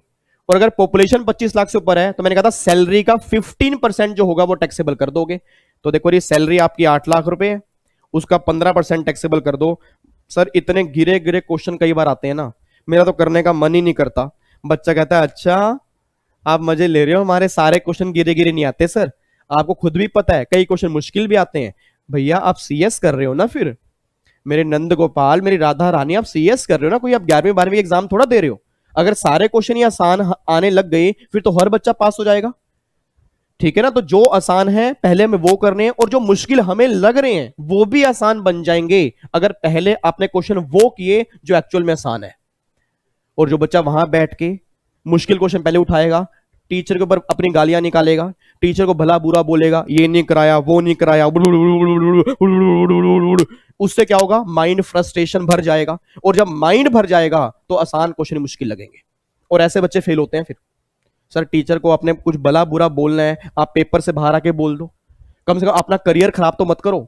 S1: और अगर पॉपुलेशन 25 लाख से ऊपर है तो मैंने कहा था सैलरी का 15% जो होगा वो टैक्सेबल कर दोगे। तो देखो ये सैलरी आपकी 8 लाख रुपए है, उसका 15% टैक्सेबल कर दो। सर इतने गिरे गिरे क्वेश्चन कई बार आते हैं ना, मेरा तो करने का मन ही नहीं करता। बच्चा कहता है अच्छा आप मजे ले रहे हो, हमारे सारे क्वेश्चन गिरे गिरे नहीं आते सर, आपको खुद भी पता है कई क्वेश्चन मुश्किल भी आते हैं। भैया आप सीएस कर रहे हो ना, फिर मेरे नंद गोपाल मेरी राधा रानी आप सीएस कर रहे हो ना, कोई आप 11वीं 12वीं एग्जाम थोड़ा दे रहे हो। अगर सारे क्वेश्चन ही आसान आने लग गए फिर तो हर बच्चा पास हो जाएगा। ठीक है ना, तो जो आसान है पहले हमें वो करने हैं, और जो मुश्किल हमें लग रहे हैं वो भी आसान बन जाएंगे अगर पहले आपने क्वेश्चन वो किए जो एक्चुअल में आसान है। और जो बच्चा वहां बैठ के मुश्किल क्वेश्चन पहले उठाएगा, टीचर के ऊपर अपनी गालियां निकालेगा, टीचर को भला बुरा बोलेगा, ये नहीं कराया वो नहीं कराया, उससे क्या होगा माइंड फ्रस्ट्रेशन भर जाएगा, और जब माइंड भर जाएगा तो आसान क्वेश्चन मुश्किल लगेंगे, और ऐसे बच्चे फेल होते हैं। फिर सर टीचर को आपने कुछ भला बुरा बोलना है, आप पेपर से बाहर आके बोल दो, कम से कम अपना करियर खराब तो मत करो।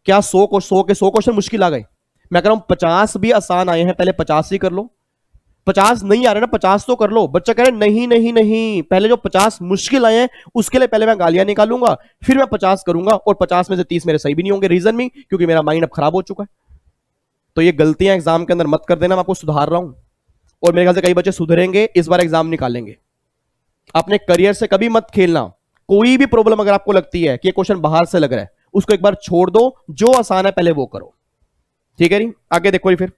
S1: क्या 100 के 100 क्वेश्चन मुश्किल आ गए, मैं कह रहा हूं 50 भी आसान आए हैं, पहले 50 ही कर लो। 50 नहीं आ रहे ना, 50 तो कर लो। बच्चा कह रहे नहीं नहीं नहीं, पहले जो 50 मुश्किल आए हैं उसके लिए पहले मैं गालियां निकालूंगा, फिर मैं 50 करूंगा, और 50 में से 30 मेरे सही भी नहीं होंगे। रीजन में क्योंकि मेरा माइंड अब खराब हो चुका है। तो ये गलतियां एग्जाम के अंदर मत कर देना, मैं आपको सुधार रहा हूं, और मेरे ख्याल से कई बच्चे सुधरेंगे, इस बार एग्जाम निकालेंगे। अपने करियर से कभी मत खेलना। कोई भी प्रॉब्लम अगर आपको लगती है कि ये क्वेश्चन बाहर से लग रहा है, उसको एक बार छोड़ दो, जो आसान है पहले वो करो। ठीक है जी, आगे देखो जी, फिर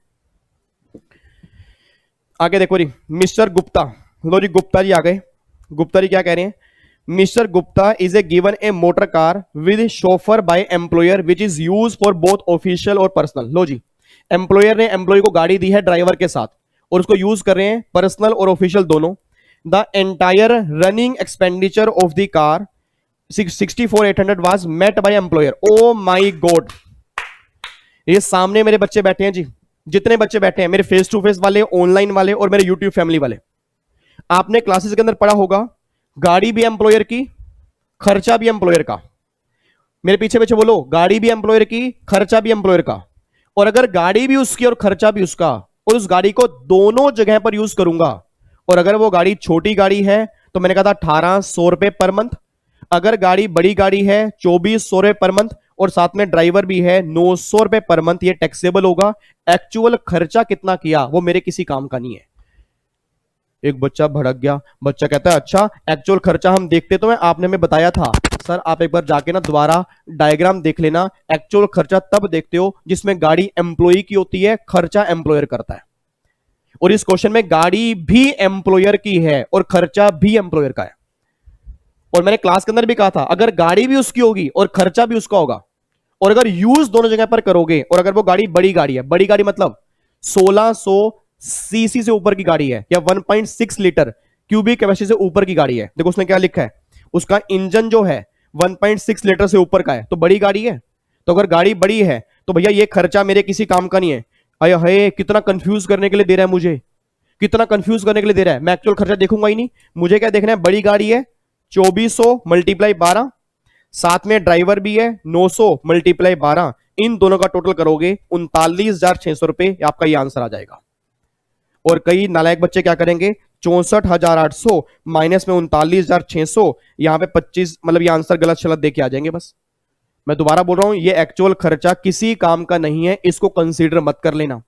S1: आगे देखो जी, मिस्टर गुप्ता। लो जी गुप्ता जी आ गए। गुप्ता जी क्या कह रहे हैं, mister Gupta is a given A motor car with chauffeur by employer which is use for both official और पर्सनल। लो जी, एम्प्लॉयर ने एम्प्लॉय को गाड़ी दी है ड्राइवर के साथ, और उसको यूज कर रहे हैं पर्सनल और ऑफिशियल दोनों। The entire running expenditure of the car 64,800 was met by employer. Oh my God, ये सामने मेरे बच्चे बैठे हैं जी, जितने बच्चे बैठे हैं मेरे फेस टू फेस वाले, ऑनलाइन वाले, और मेरे यूट्यूब फैमिली वाले, आपने क्लासेस के अंदर पढ़ा होगा गाड़ी भी एम्प्लॉयर की, खर्चा भी एम्प्लॉयर का। मेरे पीछे पीछे बोलो, गाड़ी भी एम्प्लॉयर की, खर्चा भी एम्प्लॉयर का। और अगर गाड़ी भी उसकी और खर्चा भी उसका, और उस गाड़ी को दोनों जगह पर यूज करूंगा, और अगर वो गाड़ी छोटी गाड़ी है तो मैंने कहा था 1800 रुपए पर मंथ, अगर गाड़ी बड़ी गाड़ी है 2400 रुपए पर मंथ, और साथ में ड्राइवर भी है 900 रुपए पर मंथ, ये टैक्सेबल होगा। एक्चुअल खर्चा कितना किया वो मेरे किसी काम का नहीं है। एक बच्चा भड़क गया, बच्चा कहता है अच्छा एक्चुअल खर्चा हम देखते तो मैं, आपने हमें बताया था। सर आप एक बार जाके ना दोबारा डायग्राम देख लेना, एक्चुअल खर्चा तब देखते हो जिसमें गाड़ी एम्प्लॉय की होती है, खर्चा एम्प्लॉयर करता है। और इस क्वेश्चन में गाड़ी भी एम्प्लॉयर की है और खर्चा भी एम्प्लॉयर का है। और मैंने क्लास के अंदर भी कहा था अगर गाड़ी भी उसकी होगी और खर्चा भी उसका होगा, और अगर यूज दोनों जगह पर करोगे, और अगर वो गाड़ी बड़ी गाड़ी है, बड़ी गाड़ी मतलब 1600 सीसी से ऊपर की गाड़ी है, या 1.6 लीटर क्यूबिक कैपेसिटी से ऊपर की गाड़ी है, देखो उसने क्या लिखा है, उसका इंजन जो है 1.6 लीटर से ऊपर का है, तो बड़ी गाड़ी है। तो अगर गाड़ी बड़ी है तो भैया ये खर्चा मेरे किसी काम का नहीं है। अरे है कितना कंफ्यूज करने के लिए दे रहा है मुझे, कितना कंफ्यूज करने के लिए दे रहा है। मैं एक्चुअल खर्चा देखूंगा ही नहीं, मुझे क्या देखना है, बड़ी गाड़ी है 2400 मल्टीप्लाई 12, साथ में ड्राइवर भी है 900 मल्टीप्लाई 12, इन दोनों का टोटल करोगे 39,600 रुपए, आपका ये आंसर आ जाएगा। और कई नालायक बच्चे क्या करेंगे, 64,800 माइनस में 39,600, यहां पे 25, मतलब ये आंसर गलत शलत देके आ जाएंगे। बस मैं दोबारा बोल रहा हूं, ये एक्चुअल खर्चा किसी काम का नहीं है, इसको कंसीडर मत कर लेना,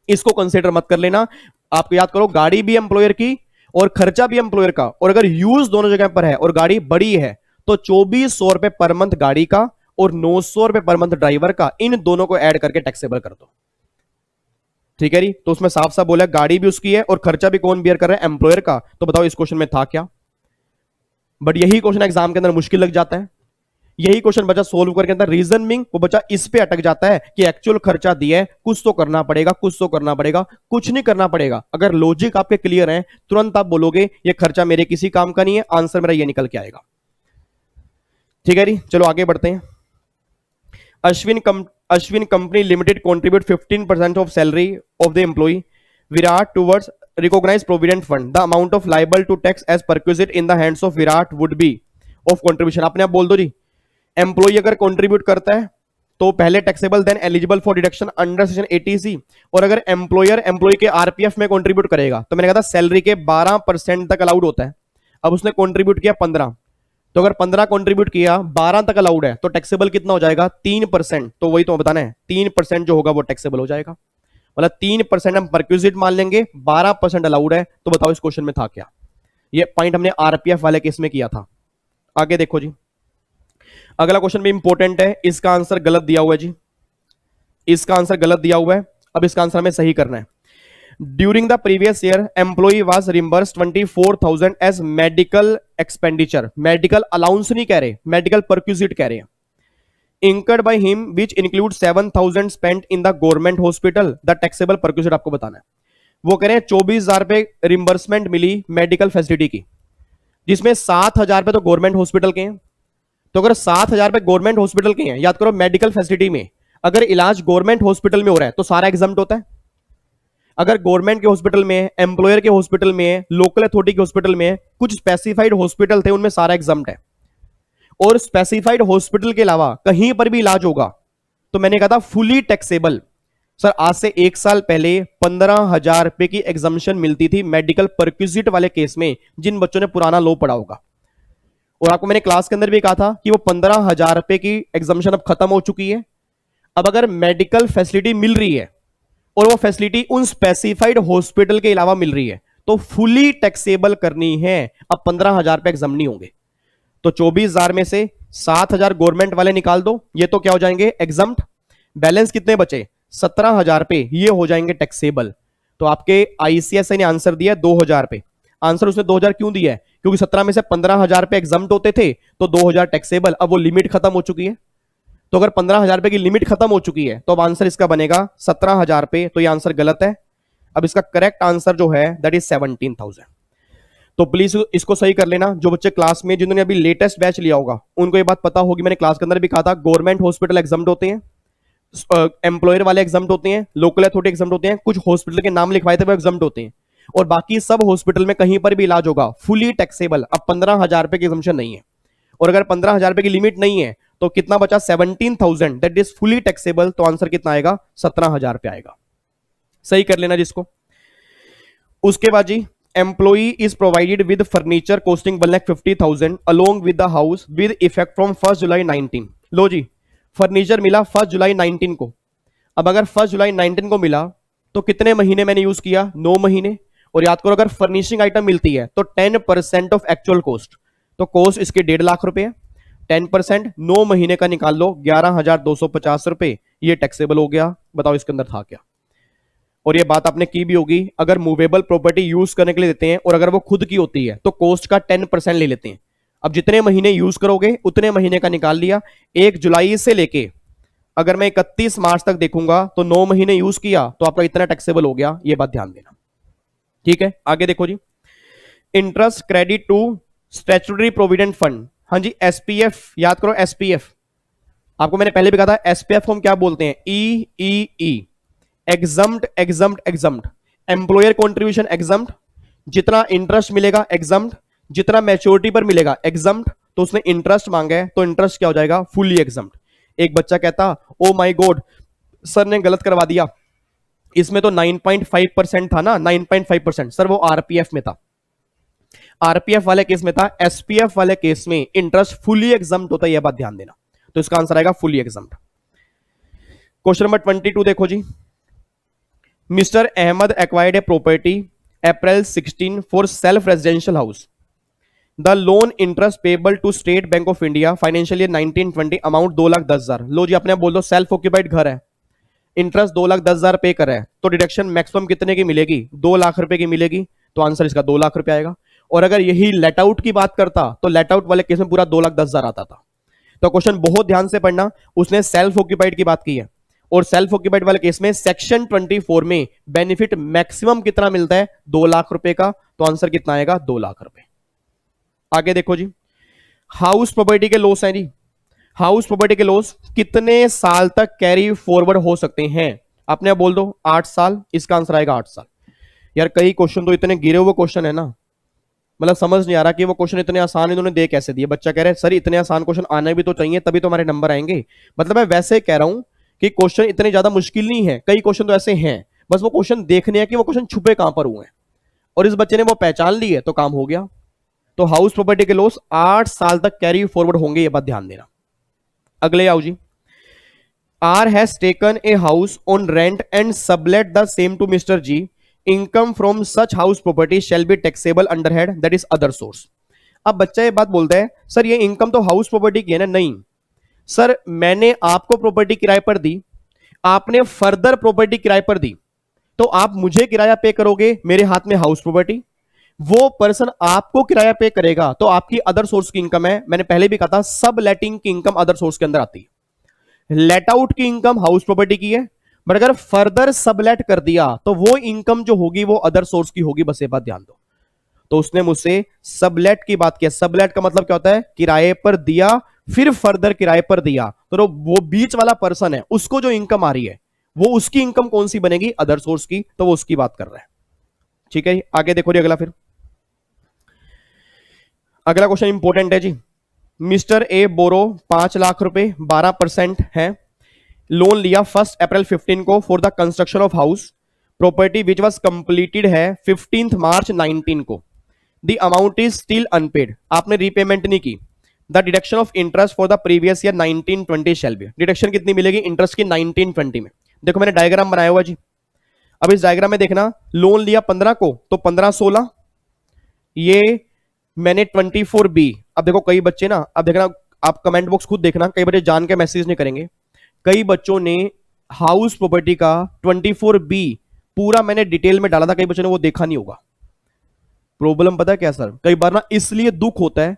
S1: इसको कंसीडर मत कर लेना। आपको याद करो गाड़ी भी एम्प्लॉयर की और खर्चा भी एम्प्लॉयर का, और अगर यूज दोनों जगह पर है और गाड़ी बड़ी है तो 2400 रुपए पर मंथ गाड़ी का और 900 रुपए पर मंथ ड्राइवर का, इन दोनों को ऐड करके टैक्सेबल कर दो। ठीक है जी, तो उसमें साफ साफ बोला गाड़ी भी उसकी है और खर्चा भी कौन बियर कर रहा है, एम्प्लॉयर का। तो बताओ इस क्वेश्चन में था क्या। बट यही क्वेश्चन एग्जाम के अंदर मुश्किल लग जाता है। यही क्वेश्चन बच्चा सोल्व करके अंदर रीजन बिंग वो बच्चा इस पे अटक जाता है कि एक्चुअल खर्चा दिया है, कुछ तो करना पड़ेगा, कुछ तो करना पड़ेगा, कुछ नहीं करना पड़ेगा। अगर लॉजिक आपके क्लियर है तुरंत आप बोलोगे ये खर्चा मेरे किसी काम का नहीं है, आंसर मेरा ये निकल के आएगा। ठीक है जी, चलो आगे बढ़ते हैं। Ashwin company limited contribute 15% of salary of the employee Virat towards recognized provident fund. The amount of liable to tax as perquisite in the hands of Virat would be of contribution. आपने आप बोल दो जी, एम्प्लॉई अगर कंट्रीब्यूट करता है तो पहले taxable then eligible for deduction under section 80C, और अगर एम्प्लॉयर एम्प्लॉय के आरपीएफ में कंट्रीब्यूट करेगा तो मैंने कहा था सैलरी के 12% तक अलाउड होता है। अब उसने कंट्रीब्यूट किया 15, तो अगर 15 कंट्रीब्यूट किया 12 तक अलाउड है तो टैक्सेबल कितना हो जाएगा 3%। तो वही तो बताना है 3% जो होगा वो टैक्सेबल हो जाएगा, मतलब 3% हम परक्यूजिट मान लेंगे, 12% अलाउड है। तो बताओ इस क्वेश्चन में था क्या? ये पॉइंट हमने आरपीएफ वाले केस में किया था। आगे देखो जी, अगला क्वेश्चन भी इंपॉर्टेंट है, इसका आंसर गलत दिया हुआ है जी, इसका आंसर गलत दिया हुआ है। अब इसका आंसर हमें सही करना है। During the previous year, employee was reimbursed 24,000 as medical expenditure. Medical allowance नहीं कह रहे, medical perquisite कह रहे हैं। Incurred by him, which includes 7,000 spent in the government hospital. The taxable perquisite आपको बताना है। वो कह रहे हैं 24,000 रुपए रिम्बर्समेंट मिली मेडिकल फैसिलिटी की, जिसमें 7,000 रुपए तो गवर्नमेंट हॉस्पिटल के हैं। तो अगर 7,000 रुपए गवर्नमेंट हॉस्पिटल के हैं, याद करो मेडिकल फैसिलिटी में अगर इलाज गवर्नमेंट हॉस्पिटल में हो रहा है तो सारा एग्जाम्प्ट होता है। अगर गवर्नमेंट के हॉस्पिटल में, एम्प्लॉयर के हॉस्पिटल में, लोकल अथॉरिटी के हॉस्पिटल में, कुछ स्पेसिफाइड हॉस्पिटल थे उनमें सारा एग्जाम्प्ट है, और स्पेसिफाइड हॉस्पिटल के अलावा कहीं पर भी इलाज होगा तो मैंने कहा था फुली टैक्सेबल। सर आज से 1 साल पहले 15,000 रुपए की एग्जाम्पशन मिलती थी मेडिकल परक्विजिट वाले केस में, जिन बच्चों ने पुराना लॉ पढ़ा होगा। और आपको मैंने क्लास के अंदर भी कहा था कि वो 15,000 रुपए की एग्जाम्पशन अब खत्म हो चुकी है। अब अगर मेडिकल फैसिलिटी मिल रही है और वो फैसिलिटी उन स्पेसिफाइड हॉस्पिटल के अलावा मिल रही है तो फुली टैक्सेबल करनी है। अब 15,000 रुपए एग्जाम नहीं होंगे, तो 24,000 में से 7,000 गवर्नमेंट वाले निकाल दो, ये तो क्या हो जाएंगे एग्जम्प्ट। बैलेंस कितने बचे? 17,000 रुपए, ये हो जाएंगे टैक्सेबल। तो आपके आईसीएसआई ने आंसर दिया 2,000 रुपए। आंसर उसने 2,000 क्यों दिया है? क्योंकि 17 में से 15,000 रुपए एग्जम्प्ट होते थे तो 2,000 टैक्सेबल। अब वो लिमिट खत्म हो चुकी है, तो अगर 15,000 रुपए की लिमिट खत्म हो चुकी है तो अब आंसर इसका बनेगा 17,000 रुपए। तो ये आंसर गलत है। अब इसका करेक्ट आंसर जो है दैट इज 17,000। तो प्लीज इसको सही कर लेना। जो बच्चे क्लास में जिन्होंने अभी लेटेस्ट बैच लिया होगा उनको ये बात पता होगी, मैंने क्लास के अंदर भी कहा था गवर्नमेंट हॉस्पिटल एग्जाम्प्ट होते हैं, एम्प्लॉयर वाले एग्जाम्प्ट होते हैं, लोकल अथॉरिटी एग्जाम्प्ट होते हैं, कुछ हॉस्पिटल के नाम लिखवाए थे वो एग्जाम्प्ट होते हैं, और बाकी सब हॉस्पिटल में कहीं पर भी इलाज होगा फुली टैक्सेबल। अब 15,000 रुपए की एग्जम्पशन नहीं है, और अगर 15,000 रुपए की लिमिट नहीं है तो कितना बचा? 17,000 दैट इज फुली टैक्सेबल। तो आंसर कितना आएगा? 17,000 रुपए आएगा। सही कर लेना जिसको। उसके बाद जी, employee is provided with furniture costing 1,50,000 along with the house with effect from 1 July 19। लो जी, फर्नीचर मिला 1 जुलाई 19 को। अब अगर 1 जुलाई 19 को मिला तो कितने महीने मैंने यूज किया? 9 महीने। और याद करो अगर फर्निशिंग आइटम मिलती है तो 10% ऑफ एक्चुअल कॉस्ट, तो कॉस्ट इसके 1.5 लाख रुपए है। 10% 9 महीने का निकाल लो, 11,250 रुपए, ये टैक्सेबल हो गया। बताओ इसके अंदर था क्या? और ये बात आपने की भी होगी, अगर मूवेबल प्रॉपर्टी यूज करने के लिए देते हैं और अगर वो खुद की होती है तो कॉस्ट का 10% ले लेते हैं। अब जितने महीने यूज करोगे उतने महीने का निकाल लिया। 1 जुलाई से लेके अगर मैं 31 मार्च तक देखूंगा तो 9 महीने यूज किया तो आपका इतना टैक्सेबल हो गया। ये बात ध्यान देना, ठीक है। आगे देखो जी, interest credit to statutory provident fund. हाँ जी, एसपीएफ याद करो। एसपीएफ आपको मैंने पहले भी कहा था, एसपीएफ को हम क्या बोलते हैं? E exempt exempt exempt. Employer contribution exempt, जितना इंटरेस्ट मिलेगा एग्जम्प्ट, जितना मैच्योरिटी पर मिलेगा एग्जम्प्ट। तो उसने इंटरेस्ट मांगा है तो इंटरेस्ट क्या हो जाएगा? Fully exempt. एक बच्चा कहता ओ माय गॉड सर ने गलत करवा दिया, इसमें तो 9.5% था ना, 9.5%। सर वो आरपीएफ में था, आरपीएफ वाले केस में था। एसपीएफ वाले केस में इंटरेस्ट फुली एग्जम्प्ट होता है, यह बात ध्यान देना। तो इसका आंसर आएगा फुली एग्जम्प्ट। क्वेश्चन नंबर 22 देखो जी, Mister Ahmad acquired a property April 16 for self residential house. The loan interest payable to State Bank of India financial year 1920 amount 2,10,000। लो जी, अपने बोल दो सेल्फ ऑक्यूपाइड घर है, इंटरेस्ट 2,10,000 पे कर है तो डिडक्शन मैक्सिमम कितने की मिलेगी? 2 लाख रुपए की मिलेगी। तो आंसर इसका 2 लाख रुपए आएगा। और अगर यही लेट आउट की बात करता तो लेट आउट वाले केस में पूरा 2,10,000 आता था। तो क्वेश्चन बहुत ध्यान से पढ़ना, उसने सेल्फ ऑक्यूपाइड की बात की है, और सेल्फ ऑक्यूपाइड वाले केस में सेक्शन 24 में बेनिफिट मैक्सिमम कितना मिलता है, 2 लाख रुपए का। तो आंसर कितना आएगा, 2 लाख रुपए। आगे देखो जी, हाउस प्रॉपर्टी के लॉस हैं जी। हाउस प्रॉपर्टी के लॉस कितने साल तक कैरी फॉरवर्ड हो सकते हैं? आपने बोल दो 8 साल, इसका आंसर आएगा 8 साल। यार कई क्वेश्चन तो इतने गिरे हुए क्वेश्चन है ना, मतलब समझ नहीं आ रहा कि वो क्वेश्चन इतने आसान इन्होंने दे कैसे दिए। बच्चा कह रहा है सर इतने आसान क्वेश्चन आने भी तो चाहिए तभी तो हमारे नंबर आएंगे। मतलब मैं वैसे कह रहा हूं कि क्वेश्चन इतने ज्यादा मुश्किल नहीं है, कई क्वेश्चन तो ऐसे हैं, बस वो क्वेश्चन देखने हैं कि वो क्वेश्चन छुपे कहां पर हुए हैं, और इस बच्चे ने वो पहचान ली है तो काम हो गया। तो हाउस प्रॉपर्टी के लॉस 8 साल तक कैरी फॉरवर्ड होंगे, ये बात ध्यान देना। अगले आओ जी, R has taken a house on rent and sublet the same to Mr. G. Income from such house property shall be taxable under head that is other source. अब बच्चा ये बात बोलता है सर ये इनकम तो हाउस प्रॉपर्टी की है ना। नहीं सर, मैंने आपको प्रॉपर्टी किराए पर दी, आपने फर्दर प्रॉपर्टी किराए पर दी, तो आप मुझे किराया पे करोगे, मेरे हाथ में हाउस प्रॉपर्टी, वो पर्सन आपको किराया पे करेगा, तो आपकी अदर सोर्स की इनकम है। मैंने पहले भी कहा था सब लेटिंग की इनकम अदर सोर्स के अंदर आती है। लेट आउट की इनकम हाउस प्रॉपर्टी की है, बट अगर फर्दर सबलेट कर दिया तो वो इनकम जो होगी वो अदर सोर्स की होगी, बस ये बात ध्यान दो। तो उसने मुझसे सबलेट की बात किया। सबलेट का मतलब क्या होता है, किराए पर दिया फिर फर्दर किराए पर दिया, तो वो बीच वाला पर्सन है उसको जो इनकम आ रही है वो उसकी इनकम कौन सी बनेगी, अदर सोर्स की, तो वो उसकी बात कर रहा है। ठीक है, आगे देखो जी अगला। फिर अगला क्वेश्चन इंपॉर्टेंट है जी। मिस्टर ए बोरो 5 लाख रुपए 12% है, लोन लिया 1 अप्रैल 15 को for the construction of house property which was completed है 15 मार्च 19 को। The amount is still unpaid, आपने रीपेमेंट नहीं की। The deduction of interest for the previous year 1920 shall be, deduction कितनी मिलेगी इंटरेस्ट की 1920 में। देखो मैंने डायग्राम बनाया हुआ जी, अब इस डायग्राम में देखना, लोन लिया 15 को तो 15-16, ये मैंने 24B। अब देखो कई बच्चे ना, अब देखना आप कमेंट बॉक्स खुद देखना, कई बच्चे जान के मैसेज नहीं करेंगे। कई बच्चों ने हाउस प्रॉपर्टी का 24B पूरा मैंने डिटेल में डाला था, कई बच्चों ने वो देखा नहीं होगा। प्रॉब्लम पता है क्या सर, कई बार ना इसलिए दुख होता है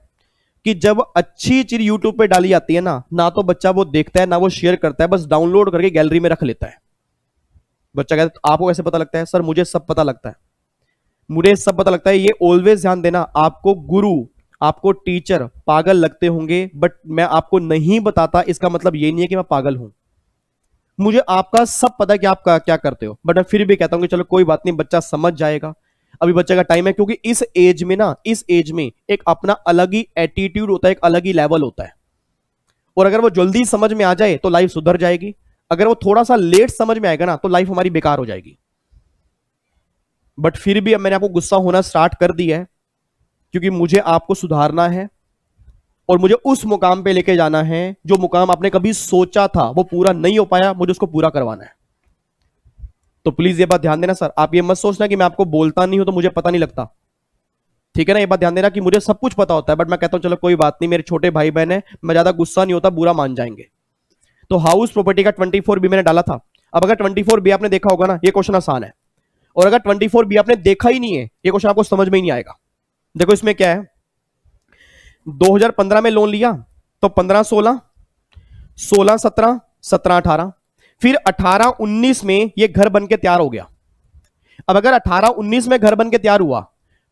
S1: कि जब अच्छी चीज यूट्यूब पे डाली जाती है ना, ना तो बच्चा वो देखता है ना वो शेयर करता है, बस डाउनलोड करके गैलरी में रख लेता है। बच्चा कहता है आपको कैसे पता लगता है, सर मुझे सब पता लगता है, मुझे सब पता लगता है। ये ऑलवेज ध्यान देना, आपको गुरु आपको टीचर पागल लगते होंगे, बट मैं आपको नहीं बताता इसका मतलब ये नहीं है कि मैं पागल हूं। मुझे आपका सब पता है कि आप क्या करते हो, बट मैं फिर भी कहता हूं कि चलो कोई बात नहीं, बच्चा समझ जाएगा, अभी बच्चे का टाइम है। क्योंकि इस एज में ना, इस एज में एक अपना अलग ही एटीट्यूड होता है, एक अलग ही लेवल होता है, और अगर वो जल्दी समझ में आ जाए तो लाइफ सुधर जाएगी, अगर वो थोड़ा सा लेट समझ में आएगा ना तो लाइफ हमारी बेकार हो जाएगी। बट फिर भी अब मैंने आपको गुस्सा होना स्टार्ट कर दिया है, क्योंकि मुझे आपको सुधारना है और मुझे उस मुकाम पे लेके जाना है जो मुकाम आपने कभी सोचा था वो पूरा नहीं हो पाया, मुझे उसको पूरा करवाना है। तो प्लीज ये बात ध्यान देना सर, आप ये मत सोचना कि मैं आपको बोलता नहीं हूं तो मुझे पता नहीं लगता, ठीक है ना। ये बात ध्यान देना कि मुझे सब कुछ पता होता है, बट मैं कहता हूं चलो कोई बात नहीं, मेरे छोटे भाई बहन है, मैं ज्यादा गुस्सा नहीं होता, बुरा मान जाएंगे। तो हाउस प्रॉपर्टी का 24B मैंने डाला था। अब अगर 24B आपने देखा होगा ना, ये क्वेश्चन आसान है, और अगर 24B आपने देखा ही नहीं है, ये क्वेश्चन आपको समझ में ही नहीं आएगा। देखो इसमें क्या है, 2015 में लोन लिया तो 15-16, 16-17, 17-18, फिर 18-19 में ये घर बन के तैयार हो गया। अब अगर 18-19 में घर बन के तैयार हुआ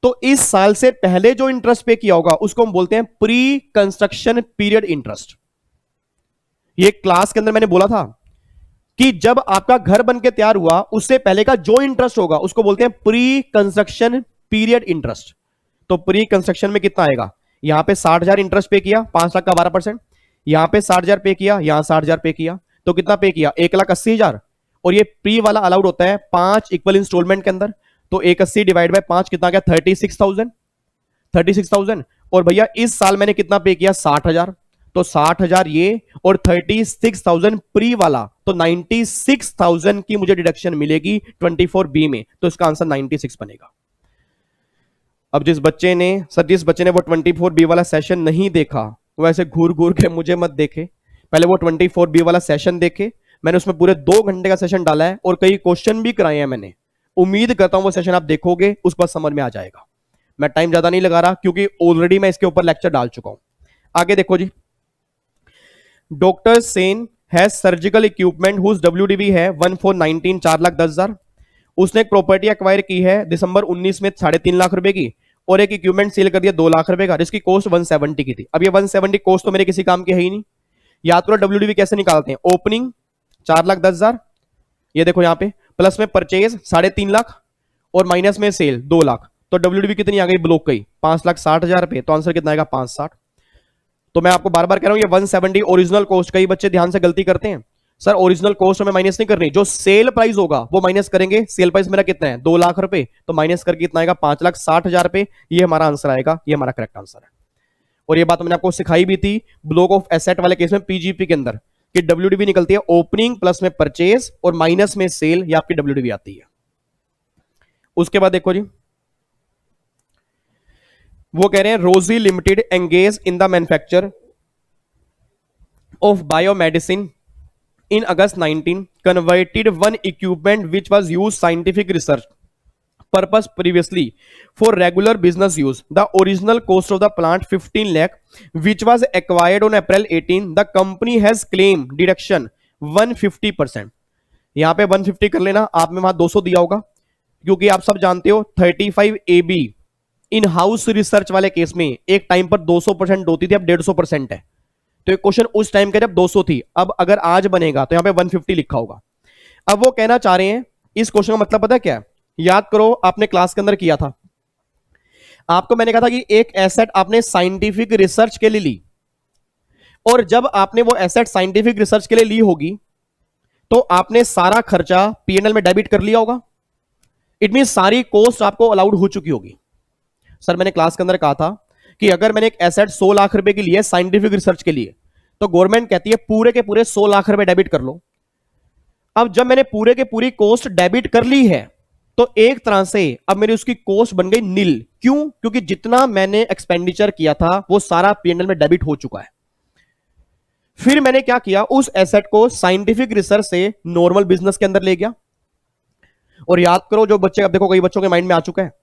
S1: तो इस साल से पहले जो इंटरेस्ट पे किया होगा उसको हम बोलते हैं प्री कंस्ट्रक्शन पीरियड इंटरेस्ट। ये क्लास के अंदर मैंने बोला था कि जब आपका घर बन के तैयार हुआ उससे पहले का जो इंटरेस्ट होगा उसको बोलते हैं प्री कंस्ट्रक्शन पीरियड इंटरेस्ट। तो प्री कंस्ट्रक्शन में कितना आएगा, यहां पे 60,000 इंटरेस्ट पे किया, 5 लाख का 12%, यहां पे 60,000 पे किया, यहां 60,000 पे किया, तो कितना पे किया 1,80,000। और ये प्री वाला अलाउड होता है 5 इक्वल इंस्टॉलमेंट के अंदर, तो 180 डिवाइड बाय 5 कितना गया 36,000। और भैया इस साल मैंने कितना पे किया 60,000, तो 60,000 ये और 36,000 प्री वाला, तो 96,000 की मुझे डिडक्शन मिलेगी 24B में, तो इसका आंसर 96 बनेगा। अब जिस बच्चे ने वो 24B वाला सेशन नहीं देखा वो ऐसे घूर घूर के मुझे मत देखे, पहले वो 24B वाला सेशन देखे। मैंने उसमें पूरे 2 घंटे का सेशन डाला है और कई क्वेश्चन भी कराए हैं मैंने, उम्मीद करता हूं वो सेशन आप देखोगे उसके बाद समझ में आ जाएगा। मैं टाइम ज्यादा नहीं लगा रहा क्योंकि ऑलरेडी मैं इसके ऊपर लेक्चर डाल चुका हूं। आगे देखो जी, doctor Sen has surgical equipment whose WDV है 1419 4,10,000। उसने एक प्रॉपर्टी एक्वायर की है दिसंबर 19 में 3.5 लाख रुपए की, और एक इक्विपमेंट सेल कर दिया 2 लाख रुपए का, जिसकी कॉस्ट 170 की थी। अब ये 170 कॉस्ट तो मेरे किसी काम की है ही नहीं। याद करो WDV कैसे निकालते हैं, ओपनिंग 4,10,000, ये देखो यहाँ पे, प्लस में परचेज 3.5 लाख, और माइनस में सेल 2 लाख, तो WDV कितनी आ गई ब्लॉक की 5,60,000 रुपए। तो आंसर कितना आएगा 560। तो मैं आपको बार बार कह रहा हूं ये 170 ओरिजिनल कॉस्ट। कई बच्चे ध्यान से गलती करते हैं, सर ओरिजिनल कॉस्ट हमें माइनस नहीं करनी, जो सेल प्राइस होगा वो माइनस करेंगे। सेल प्राइस मेरा कितना है 2 लाख रुपए, तो माइनस करके कितना आएगा 5,60,000 रुपए। ये हमारा आंसर आएगा, ये हमारा करेक्ट आंसर है। और ये बात मैंने आपको सिखाई भी थी ब्लॉक ऑफ एसेट वाले केस में PGP के अंदर, कि WDV निकलती है ओपनिंग प्लस में परचेज और माइनस में सेल, ये आपकी WDV आती है। उसके बाद देखो जी, वो कह रहे हैं रोजी limited engage in the manufacture of biomedicine in August 19 converted one equipment which was used scientific research purpose previously for regular business use. The original cost of the plant 15 lakh which was acquired on April 18. The company has claimed deduction 150%. यहां पे 150 कर लेना, आप में वहां 200 दिया होगा, क्योंकि आप सब जानते हो 35 AB इन हाउस रिसर्च वाले केस में एक टाइम पर 200% होती थी, अब 150% है। तो ये क्वेश्चन उस टाइम का जब 200 थी, अब अगर आज बनेगा तो यहां पे 150 लिखा होगा। अब वो कहना चाह रहे हैं, इस क्वेश्चन का मतलब पता है क्या है? याद करो आपने क्लास के अंदर किया था, आपको मैंने कहा था कि एक एसेट आपने साइंटिफिक रिसर्च के लिए ली, और जब आपने वो एसेट साइंटिफिक रिसर्च के लिए ली होगी तो आपने सारा खर्चा P&L में डेबिट कर लिया होगा। इट मीन सारी कॉस्ट आपको अलाउड हो चुकी होगी। सर मैंने क्लास के अंदर कहा था कि अगर मैंने एक एसेट 100 लाख रुपए की ली है साइंटिफिक रिसर्च के लिए, तो गवर्नमेंट कहती है पूरे के पूरे 100 लाख रुपए डेबिट कर लो। अब जब मैंने पूरे के पूरी कॉस्ट डेबिट कर ली है, तो एक तरह से अब मेरी उसकी कॉस्ट बन गई नील। क्यों? क्योंकि जितना मैंने एक्सपेंडिचर किया था वो सारा P&L में डेबिट हो चुका है। फिर मैंने क्या किया, उस एसेट को साइंटिफिक रिसर्च से नॉर्मल बिजनेस के अंदर ले गया। और याद करो जो बच्चे, अब देखो कई बच्चों के माइंड में आ चुका है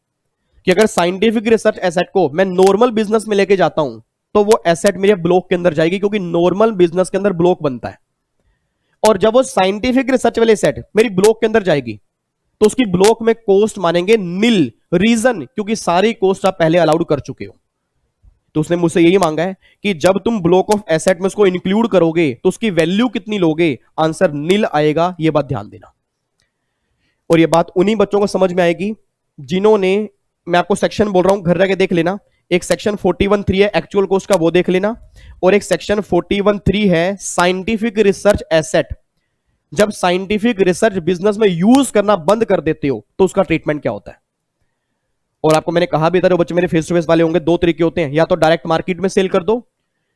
S1: कि अगर साइंटिफिक रिसर्च एसेट को मैं नॉर्मल बिजनेस में लेके जाता हूं तो वो एसेट मेरे ब्लॉक के अंदर जाएगी, क्योंकि नॉर्मल बिजनेस के अंदर ब्लॉक बनता है। और जब वो साइंटिफिक रिसर्च वाले एसेट मेरी ब्लॉक के अंदर जाएगी तो उसकी ब्लॉक में कॉस्ट मानेंगे नील। रीजन, क्योंकि सारी कॉस्ट आप पहले अलाउड कर चुके हो। तो उसने मुझसे यही मांगा है कि जब तुम ब्लॉक ऑफ एसेट में उसको इंक्लूड करोगे तो उसकी वैल्यू कितनी लोगे, आंसर नील आएगा। यह बात ध्यान देना। और यह बात उन्हीं बच्चों को समझ में आएगी जिन्होंने, मैं आपको सेक्शन बोल रहा हूं, घर जाके देख लेना। एक सेक्शन 41.3 है एक्चुअल कॉस्ट का, वो देख लेना, और एक सेक्शन 41.3 है साइंटिफिक रिसर्च एसेट। जब साइंटिफिक रिसर्च बिजनेस में यूज करना बंद कर देते हो तो उसका ट्रीटमेंट क्या होता है। और आपको मैंने कहा भी था, जो बच्चे मेरे फेस टू फेस वाले होंगे, दो तरीके होते हैं, या तो डायरेक्ट मार्केट में सेल कर दो,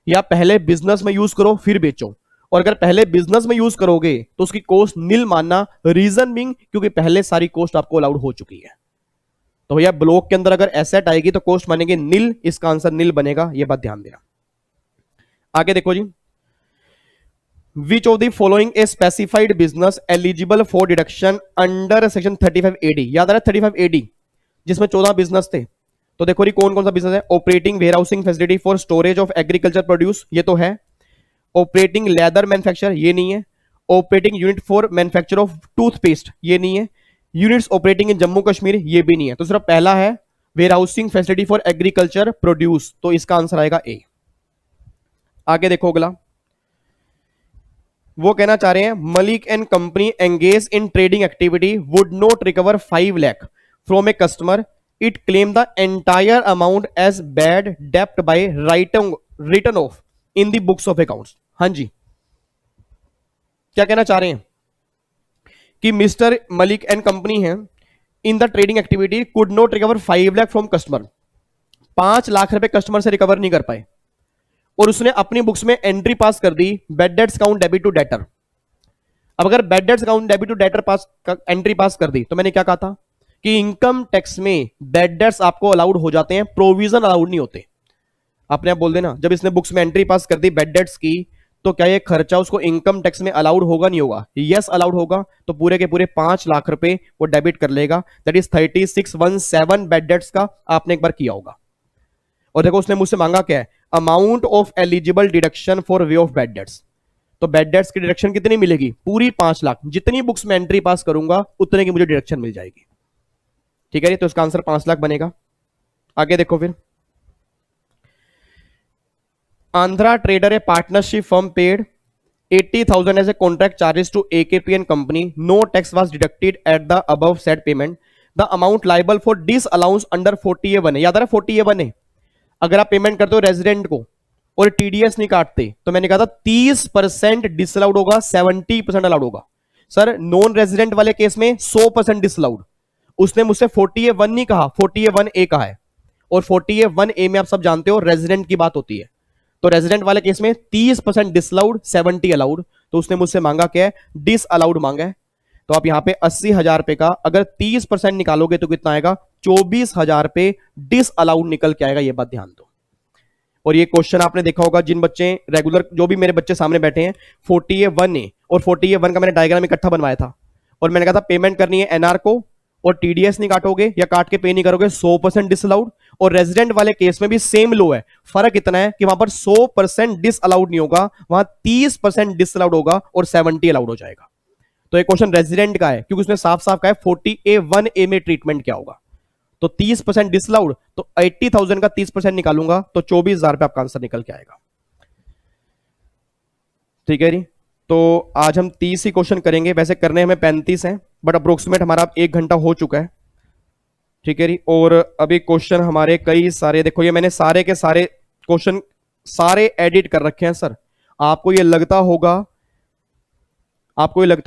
S1: या पहले बिजनेस में यूज करो फिर बेचो। और अगर पहले बिजनेस में यूज करोगे तो उसकी कॉस्ट नील मानना। रीजन बिंग, क्योंकि पहले सारी कॉस्ट आपको अलाउड हो चुकी है। तो भैया ब्लॉक के अंदर अगर एसेट आएगी तो कॉस्ट मानेंगे नील, इसका आंसर नील बनेगा। यह बात ध्यान देना। आगे देखो जी, which of the following a specified business eligible for deduction under section 35 AD। याद आ रहा है 35 AD जिसमें 14 बिजनेस थे। तो देखो कौन कौन सा बिजनेस है। Operating warehousing facility for storage of agriculture produce, ये तो है। ऑपरेटिंग लेदर मैन्युफैक्चर, ये नहीं है। Operating unit for manufacture of toothpaste, ये नहीं है। Units operating in Jammu Kashmir, ये भी नहीं है। तो सिर्फ पहला है warehousing facility for agriculture produce, तो इसका आंसर आएगा ए। आगे देखो अगला, वो कहना चाह रहे हैं Malik and company engage in trading activity would not recover 5 lakh from a customer, it claim the entire amount as bad डेप्ट by written off in the books of accounts. हाँ जी, क्या कहना चाह रहे हैं कि मिस्टर मलिक एंड कंपनी है in the trading activity could not recover 5 lakh from customer. 5 lakh रुपए कस्टमर से रिकवर नहीं कर पाए, और उसने अपनी बुक्स में एंट्री पास कर दी bad debts account debit to debtor. अब अगर bad debts account debit to debtor entry pass कर दी, तो मैंने क्या कहा था कि इनकम टैक्स में बैड डेट्स आपको अलाउड हो जाते हैं, प्रोविजन अलाउड नहीं होते। आपने आप बोल देना, जब इसने बुक्स में एंट्री पास कर दी बैड डेट्स की, तो क्या ये खर्चा उसको इनकम टैक्स में अलाउड होगा नहीं होगा? यस अलाउड होगा। तो पूरे के पूरे 5 लाख रुपए वो डेबिट कर लेगा। दैट इज 3617 बैड डेट्स का आपने एक बार किया होगा। और देखो उसने मुझसे मांगा क्या है, amount of eligible deduction for way of bad debts. तो बैड डेट्स की डिडक्शन कितनी मिलेगी? पूरी 5 लाख। जितनी बुक्स में एंट्री पास करूंगा उतने की मुझे डिडक्शन मिल जाएगी। ठीक है जी, तो इसका आंसर 5 लाख बनेगा। आगे देखो फिर, Andhra trader A partnership firm paid 80,000 as a contract charges to AKP and company. No tax was deducted at the above said payment. The amount liable for disallowance under 40A1 है, याद आ रहा है 40A1 है। अगर आप पेमेंट करते हो रेजिडेंट को और टीडीएस नहीं काटते, तो मैंने कहा था 30% डिसअलाउड होगा, 70% अलाउड होगा। सर नॉन रेजिडेंट वाले केस में 100% डिसअलाउड। उसने मुझसे 40A1 नहीं कहा, 40A1A कहा है, और 40A1A में आप सब जानते हो रेजिडेंट की बात होती है। तो रेजिडेंट वाले केस में 30% डिसअलाउड, 70 अलाउड। तो उसने मुझसे मांगा क्या है? डिसअलाउड मांगा है। तो आप यहां पे 80,000 रुपए का अगर 30% निकालोगे तो कितना आएगा? 24,000 रुपए डिसअलाउड निकल के आएगा। ये बात ध्यान दो। और ये क्वेश्चन आपने देखा होगा, जिन बच्चे रेगुलर, जो भी मेरे बच्चे सामने बैठे हैं, 40A1A और 40A1 का मैंने डायग्राम इकट्ठा बनवाया था, और मैंने कहा था पेमेंट करनी है एनआर को, और टीडीएस नहीं काटोगे या काट के पे नहीं करोगे 100% डिसअलाउड। और रेजिडेंट वाले केस में भी सेम लो है, फर्क इतना है कि वहां पर 100% डिसअलाउड नहीं होगा, वहां 30% डिसअलाउड होगा और 70 अलाउड हो जाएगा। तो ये क्वेश्चन रेजिडेंट का है, क्योंकि उसने साफ साफ कहा है 40A1A में ट्रीटमेंट क्या होगा। तो 30% डिसअलाउड, तो 80,000 का 30% निकालूंगा तो 24,000 पे आपका आंसर निकल के आएगा। ठीक है जी, तो आज हम 30 ही क्वेश्चन करेंगे। वैसे करने हमें 35 हैं, बट अप्रोक्सीमेट हमारा 1 घंटा हो चुका है। ठीक है जी, और अभी क्वेश्चन हमारे कई सारे, देखो ये मैंने सारे के सारे क्वेश्चन सारे एडिट कर रखे हैं सर। आपको ये लगता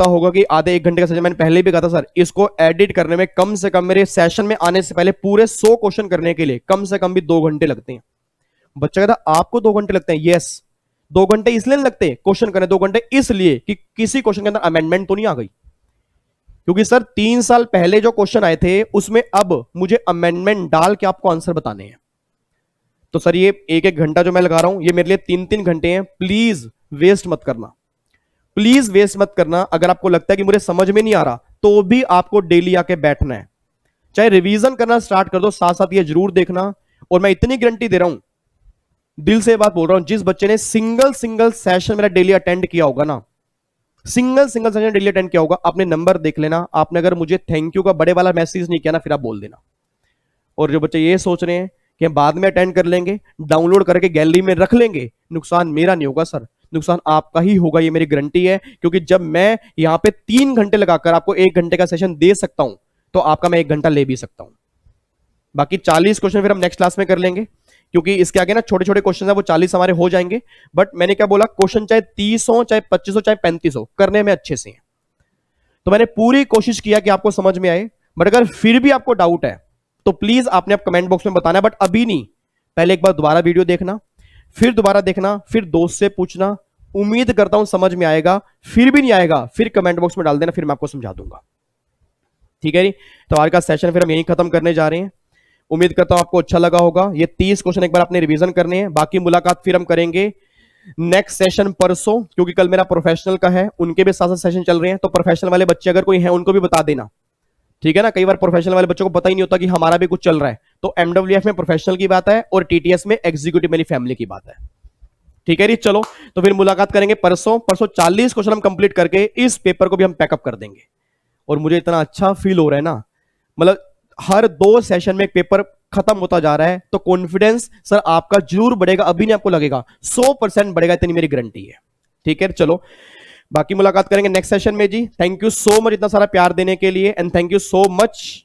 S1: होगा कि आधे 1 घंटे का सेशन, मैंने पहले भी कहा था सर, इसको एडिट करने में कम से कम मेरे सेशन में आने से पहले पूरे 100 क्वेश्चन करने के लिए कम से कम भी 2 घंटे लगते हैं। बच्चा कहता आपको 2 घंटे लगते हैं? यस, 2 घंटे इसलिए लगते हैं क्वेश्चन करने, 2 घंटे इसलिए कि किसी क्वेश्चन के अंदर अमेंडमेंट तो नहीं आ गई। क्योंकि सर 3 साल पहले जो क्वेश्चन आए थे उसमें अब मुझे अमेंडमेंट डाल के आपको आंसर बताने हैं। तो सर ये 1-1 घंटा जो मैं लगा रहा हूं, ये मेरे लिए 3-3 घंटे हैं। प्लीज वेस्ट मत करना, प्लीज वेस्ट मत करना। अगर आपको लगता है कि मुझे समझ में नहीं आ रहा, तो भी आपको डेली आके बैठना है, चाहे रिवीजन करना स्टार्ट कर दो, साथ साथ ये जरूर देखना। और मैं इतनी गारंटी दे रहा हूं, दिल से बात बोल रहा हूं, जिस बच्चे ने सिंगल सेशन मेरा डेली अटेंड किया होगा ना, सिंगल सेशन डेली अटेंड किया होगा, आपने नंबर देख लेना। आपने अगर मुझे थैंक यू का बड़े वाला मैसेज नहीं किया ना, फिर आप बोल देना। और जो बच्चे ये सोच रहे हैं कि हम बाद में अटेंड कर लेंगे, डाउनलोड करके गैलरी में रख लेंगे, नुकसान मेरा नहीं होगा सर, नुकसान आपका ही होगा, ये मेरी गारंटी है। क्योंकि जब मैं यहां पे 3 घंटे लगाकर आपको 1 घंटे का सेशन दे सकता हूं, तो आपका मैं 1 घंटा ले भी सकता हूं। बाकी 40 क्वेश्चन फिर हम नेक्स्ट क्लास में कर लेंगे, क्योंकि इसके आगे ना छोटे छोटे क्वेश्चन है, वो 40 हमारे हो जाएंगे। बट मैंने क्या बोला, क्वेश्चन चाहे 30 हो, चाहे 25 हो, चाहे 35 हो, करने में अच्छे से हैं। तो मैंने पूरी कोशिश किया कि आपको समझ में आए। बट अगर फिर भी आपको डाउट है तो प्लीज आपने आप कमेंट बॉक्स में बताना, बट अभी नहीं, पहले एक बार दोबारा वीडियो देखना, फिर दोबारा देखना, फिर दोस्त से पूछना। उम्मीद करता हूं समझ में आएगा। फिर भी नहीं आएगा, फिर कमेंट बॉक्स में डाल देना, फिर मैं आपको समझा दूंगा। ठीक है जी, तो आज का सेशन फिर हम यहीं खत्म करने जा रहे हैं। उम्मीद करता हूं आपको अच्छा लगा होगा। ये 30 क्वेश्चन एक बार आपने रिवीजन करने हैं। बाकी मुलाकात फिर हम करेंगे नेक्स्ट सेशन परसों, क्योंकि कल मेरा प्रोफेशनल का है, उनके भी साथ साथ सेशन चल रहे हैं। तो प्रोफेशनल वाले बच्चे अगर कोई हैं, उनको भी बता देना। ठीक है ना, कई बार प्रोफेशनल वाले बच्चों को पता ही नहीं होता कि हमारा भी कुछ चल रहा है। तो एमडब्ल्यूएफ में प्रोफेशनल की बात है और टीटीएस में एग्जीक्यूटिव मेरी फैमिली की बात है। ठीक है जी, चलो तो फिर मुलाकात करेंगे परसों 40 क्वेश्चन हम कंप्लीट करके इस पेपर को भी हम पैकअप कर देंगे। और मुझे इतना अच्छा फील हो रहा है ना, मतलब हर 2 सेशन में एक पेपर खत्म होता जा रहा है, तो कॉन्फिडेंस सर आपका जरूर बढ़ेगा। अभी नहीं आपको लगेगा, 100% बढ़ेगा, इतनी मेरी गारंटी है। ठीक है, चलो बाकी मुलाकात करेंगे नेक्स्ट सेशन में जी। थैंक यू सो मच इतना सारा प्यार देने के लिए, and thank you so much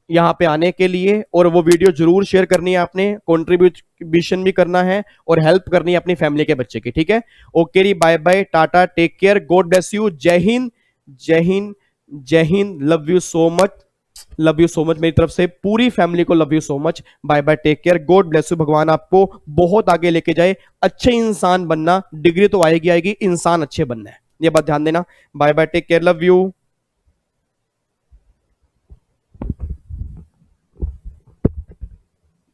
S1: यहां पे आने के लिए। और वो वीडियो जरूर शेयर करनी है आपने, कंट्रीब्यूशन भी करना है और हेल्प करनी है अपनी फैमिली के बच्चे की। ठीक है, ओके जी, bye bye, tata, take care, God bless you, जय हिंद, जय हिंद, जय Hind. Love you so much, love you so much, मेरी तरफ से पूरी फैमिली को love you so much. Bye bye, take care, God bless you. भगवान आपको बहुत आगे लेके जाए। अच्छे इंसान बनना, डिग्री तो आएगी, इंसान अच्छे बनना है, ये बात ध्यान देना। Bye bye, take care, love you.